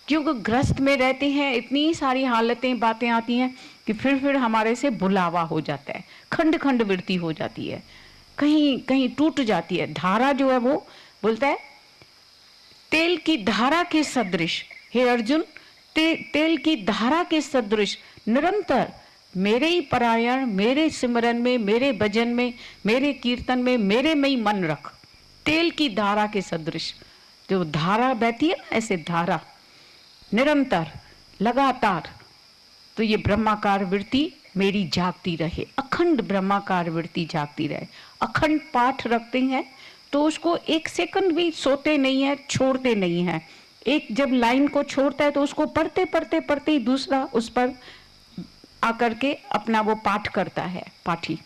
क्योंकि ग्रस्त में रहते हैं, इतनी सारी हालतें बातें आती हैं कि फिर हमारे से बुलावा हो जाता है, खंड खंड वृत्ति हो जाती है, कहीं कहीं टूट जाती है। धारा जो है वो बोलता है तेल की धारा के सदृश, हे अर्जुन तेल की धारा के सदृश निरंतर मेरे ही परायण, मेरे सिमरन में, मेरे भजन में, मेरे कीर्तन में, मेरे में ही मन रख। तेल की धारा के सदृश जो धारा बहती है ना, ऐसे धारा निरंतर लगातार। तो ये ब्रह्माकार वृत्ति मेरी जागती रहे, अखंड ब्रह्माकार वृत्ति जागती रहे। अखंड पाठ रखते हैं तो उसको एक सेकंड भी सोते नहीं है, छोड़ते नहीं है। एक जब लाइन को छोड़ता है तो उसको पढ़ते पढ़ते पढ़ते ही दूसरा उस पर आकर के अपना वो पाठ करता है पाठी।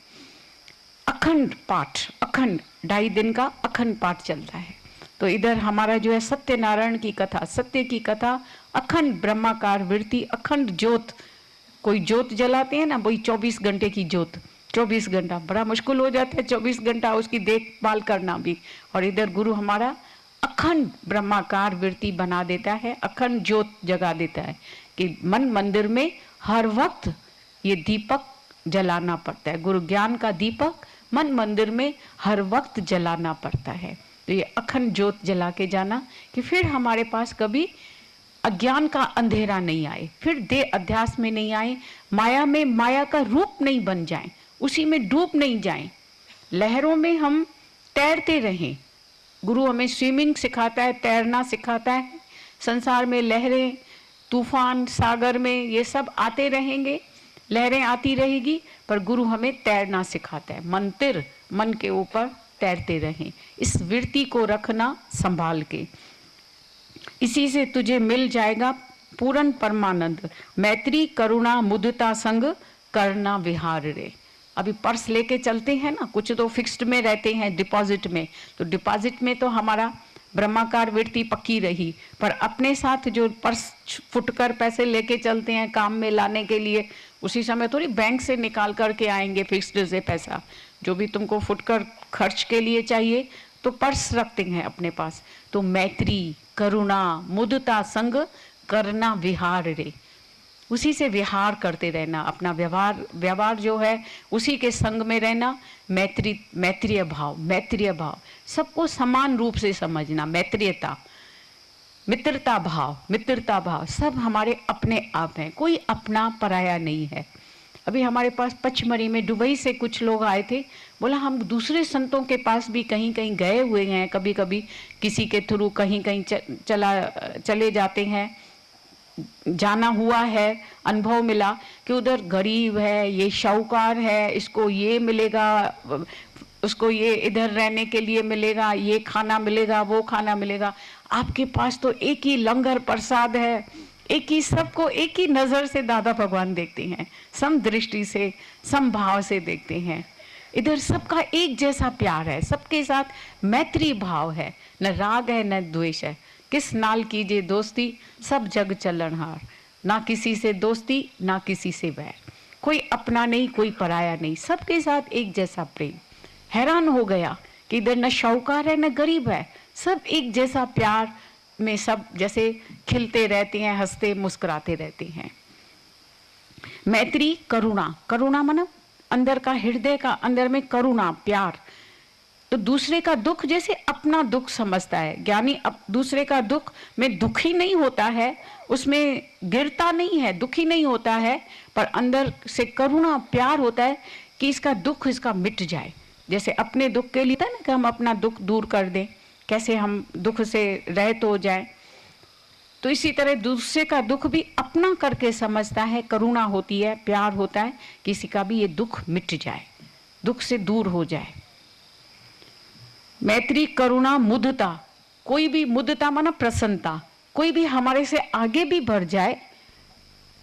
अखंड पाठ, अखंड 2.5 दिन का अखंड पाठ चलता है। तो इधर हमारा जो है सत्यनारायण की कथा, सत्य की कथा, अखंड ब्रह्माकार वृत्ति, अखंड ज्योत। कोई ज्योत जलाते हैं ना, वही 24 घंटे की ज्योत, 24 घंटा बड़ा मुश्किल हो जाता है 24 घंटा उसकी देखभाल करना भी। और इधर गुरु हमारा अखंड ब्रह्माकार वृत्ति बना देता है, अखंड ज्योत जगा देता है कि मन मंदिर में हर वक्त ये दीपक जलाना पड़ता है। गुरु ज्ञान का दीपक मन मंदिर में हर वक्त जलाना पड़ता है। तो ये अखंड ज्योत जला के जाना कि फिर हमारे पास कभी अज्ञान का अंधेरा नहीं आए, फिर देह अध्यास में नहीं आए, माया में माया का रूप नहीं बन जाए, उसी में डूब नहीं जाए, लहरों में हम तैरते रहें। गुरु हमें स्विमिंग सिखाता है, तैरना सिखाता है। संसार में लहरें, तूफान, सागर में ये सब आते रहेंगे, लहरें आती रहेगी, पर गुरु हमें तैरना सिखाता है। मंतिर मन के ऊपर तैरते रहें, इस वृत्ति को रखना संभाल के। इसी से तुझे मिल जाएगा पूर्ण परमानंद, मैत्री करुणा मुदिता संग करना विहार रे। अभी पर्स लेके चलते हैं ना, कुछ तो फिक्स्ड में रहते हैं डिपॉजिट में, तो डिपॉजिट में तो हमारा ब्रह्माकार वृत्ति पक्की रही, पर अपने साथ जो पर्स फुटकर पैसे लेके चलते हैं काम में लाने के लिए, उसी समय थोड़ी बैंक से निकाल करके आएंगे फिक्स्ड से पैसा। जो भी तुमको फुटकर खर्च के लिए चाहिए तो पर्स रखते हैं अपने पास। तो मैत्री करुणा मुदिता संग करना विहार रे, उसी से विहार करते रहना, अपना व्यवहार जो है उसी के संग में रहना। मैत्रीय भाव, सबको समान रूप से समझना, मैत्रीयता, मित्रता भाव सब हमारे अपने आप हैं, कोई अपना पराया नहीं है। अभी हमारे पास पचमढ़ी में दुबई से कुछ लोग आए थे, बोला हम दूसरे संतों के पास भी कहीं कहीं गए हुए हैं, कभी कभी किसी के थ्रू कहीं कहीं चले जाते हैं, जाना हुआ है, अनुभव मिला कि उधर गरीब है, ये शाहूकार है, इसको ये मिलेगा, उसको ये इधर रहने के लिए मिलेगा, ये खाना मिलेगा, वो खाना मिलेगा। आपके पास तो एक ही लंगर प्रसाद है, एक ही, सबको एक ही नजर से दादा भगवान देखते हैं, सम दृष्टि से, समभाव से देखते हैं। इधर सबका एक जैसा प्यार है, सबके साथ मैत्री भाव है, न राग है न द्वेष है। किस नाल कीजिए दोस्ती, सब जग चलनहार, ना किसी से दोस्ती ना किसी से वैर, कोई अपना नहीं कोई पराया नहीं, सबके साथ एक जैसा प्रेम। हैरान हो गया कि इधर न शाहूकार है न गरीब है, सब एक जैसा प्यार में, सब जैसे खिलते रहते हैं, हंसते मुस्कुराते रहते हैं। मैत्री, करुणा, करुणा मतलब अंदर का, हृदय का अंदर में करुणा, प्यार। तो दूसरे का दुख जैसे अपना दुख समझता है ज्ञानी, अब दूसरे का दुख में दुखी नहीं होता है, उसमें गिरता नहीं है, दुखी नहीं होता है, पर अंदर से करुणा प्यार होता है कि इसका दुख इसका मिट जाए। जैसे अपने दुख के लिए था ना कि हम अपना दुख दूर कर दें, कैसे हम दुख से रहित हो जाए, तो इसी तरह दूसरे का दुख भी अपना करके समझता है, करुणा होती है, प्यार होता है, किसी का भी ये दुख मिट जाए, दुख से दूर हो जाए। मैत्री, करुणा, मुदता, कोई भी, मुदता माना प्रसन्नता, कोई भी हमारे से आगे भी बढ़ जाए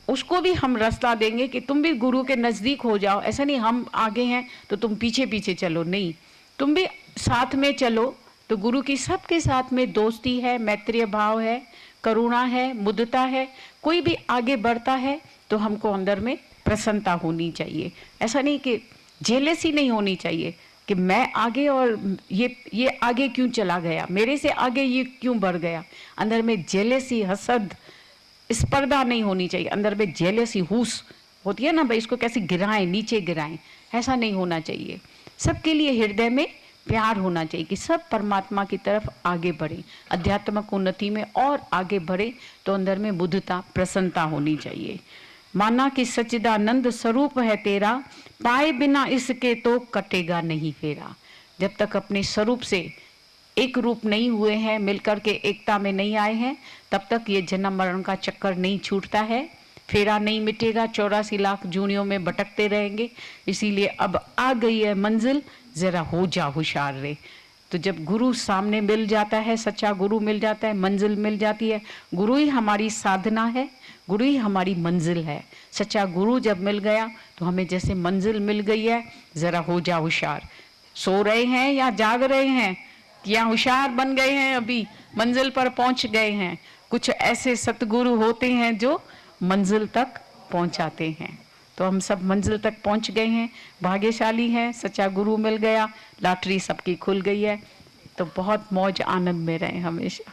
उसको भी हम रास्ता देंगे कि तुम भी गुरु के नजदीक हो जाओ। ऐसा नहीं हम आगे हैं तो तुम पीछे पीछे चलो, नहीं, तुम भी साथ में चलो। तो गुरु की सबके साथ में दोस्ती है, मैत्रीय भाव है, करुणा है, मुदता है। कोई भी आगे बढ़ता है तो हमको अंदर में प्रसन्नता होनी चाहिए। ऐसा नहीं कि जेलसी नहीं होनी चाहिए कि मैं आगे और ये आगे क्यों चला गया, मेरे से आगे ये क्यों बढ़ गया। अंदर में जेलसी, हसद, स्पर्धा नहीं होनी चाहिए। अंदर में जेलसी, हुस होती है ना भाई, इसको कैसे गिराएं, नीचे गिराएं, ऐसा नहीं होना चाहिए। सबके लिए हृदय में प्यार होना चाहिए कि सब परमात्मा की तरफ आगे बढ़े, अध्यात्मक उन्नति में और आगे बढ़े। तो अंदर में बुद्धता, प्रसन्नता होनी चाहिए। माना कि सच्चिदानंद स्वरूप है तेरा, पाए बिना इसके तो कटेगा नहीं फेरा। जब तक अपने स्वरूप से एक रूप नहीं हुए हैं, मिलकर के एकता में नहीं आए हैं, तब तक ये जन्म मरण का चक्कर नहीं छूटता है, फेरा नहीं मिटेगा, 84 लाख जूनियों में भटकते रहेंगे। इसीलिए अब आ गई है मंजिल, जरा हो जा होशियार रे। तो जब गुरु सामने मिल जाता है, सच्चा गुरु मिल जाता है, मंजिल मिल जाती है। गुरु ही हमारी साधना है, गुरु ही हमारी मंजिल है। सच्चा गुरु जब मिल गया तो हमें जैसे मंजिल मिल गई है, जरा हो जा होशियार। सो रहे हैं या जाग रहे हैं, या होशियार बन गए हैं, अभी मंजिल पर पहुंच गए हैं। कुछ ऐसे सतगुरु होते हैं जो मंजिल तक पहुंचाते हैं। तो हम सब मंजिल तक पहुंच गए हैं, भाग्यशाली हैं, सच्चा गुरु मिल गया, लॉटरी सबकी खुल गई है। तो बहुत मौज आनंद में रहें हमेशा।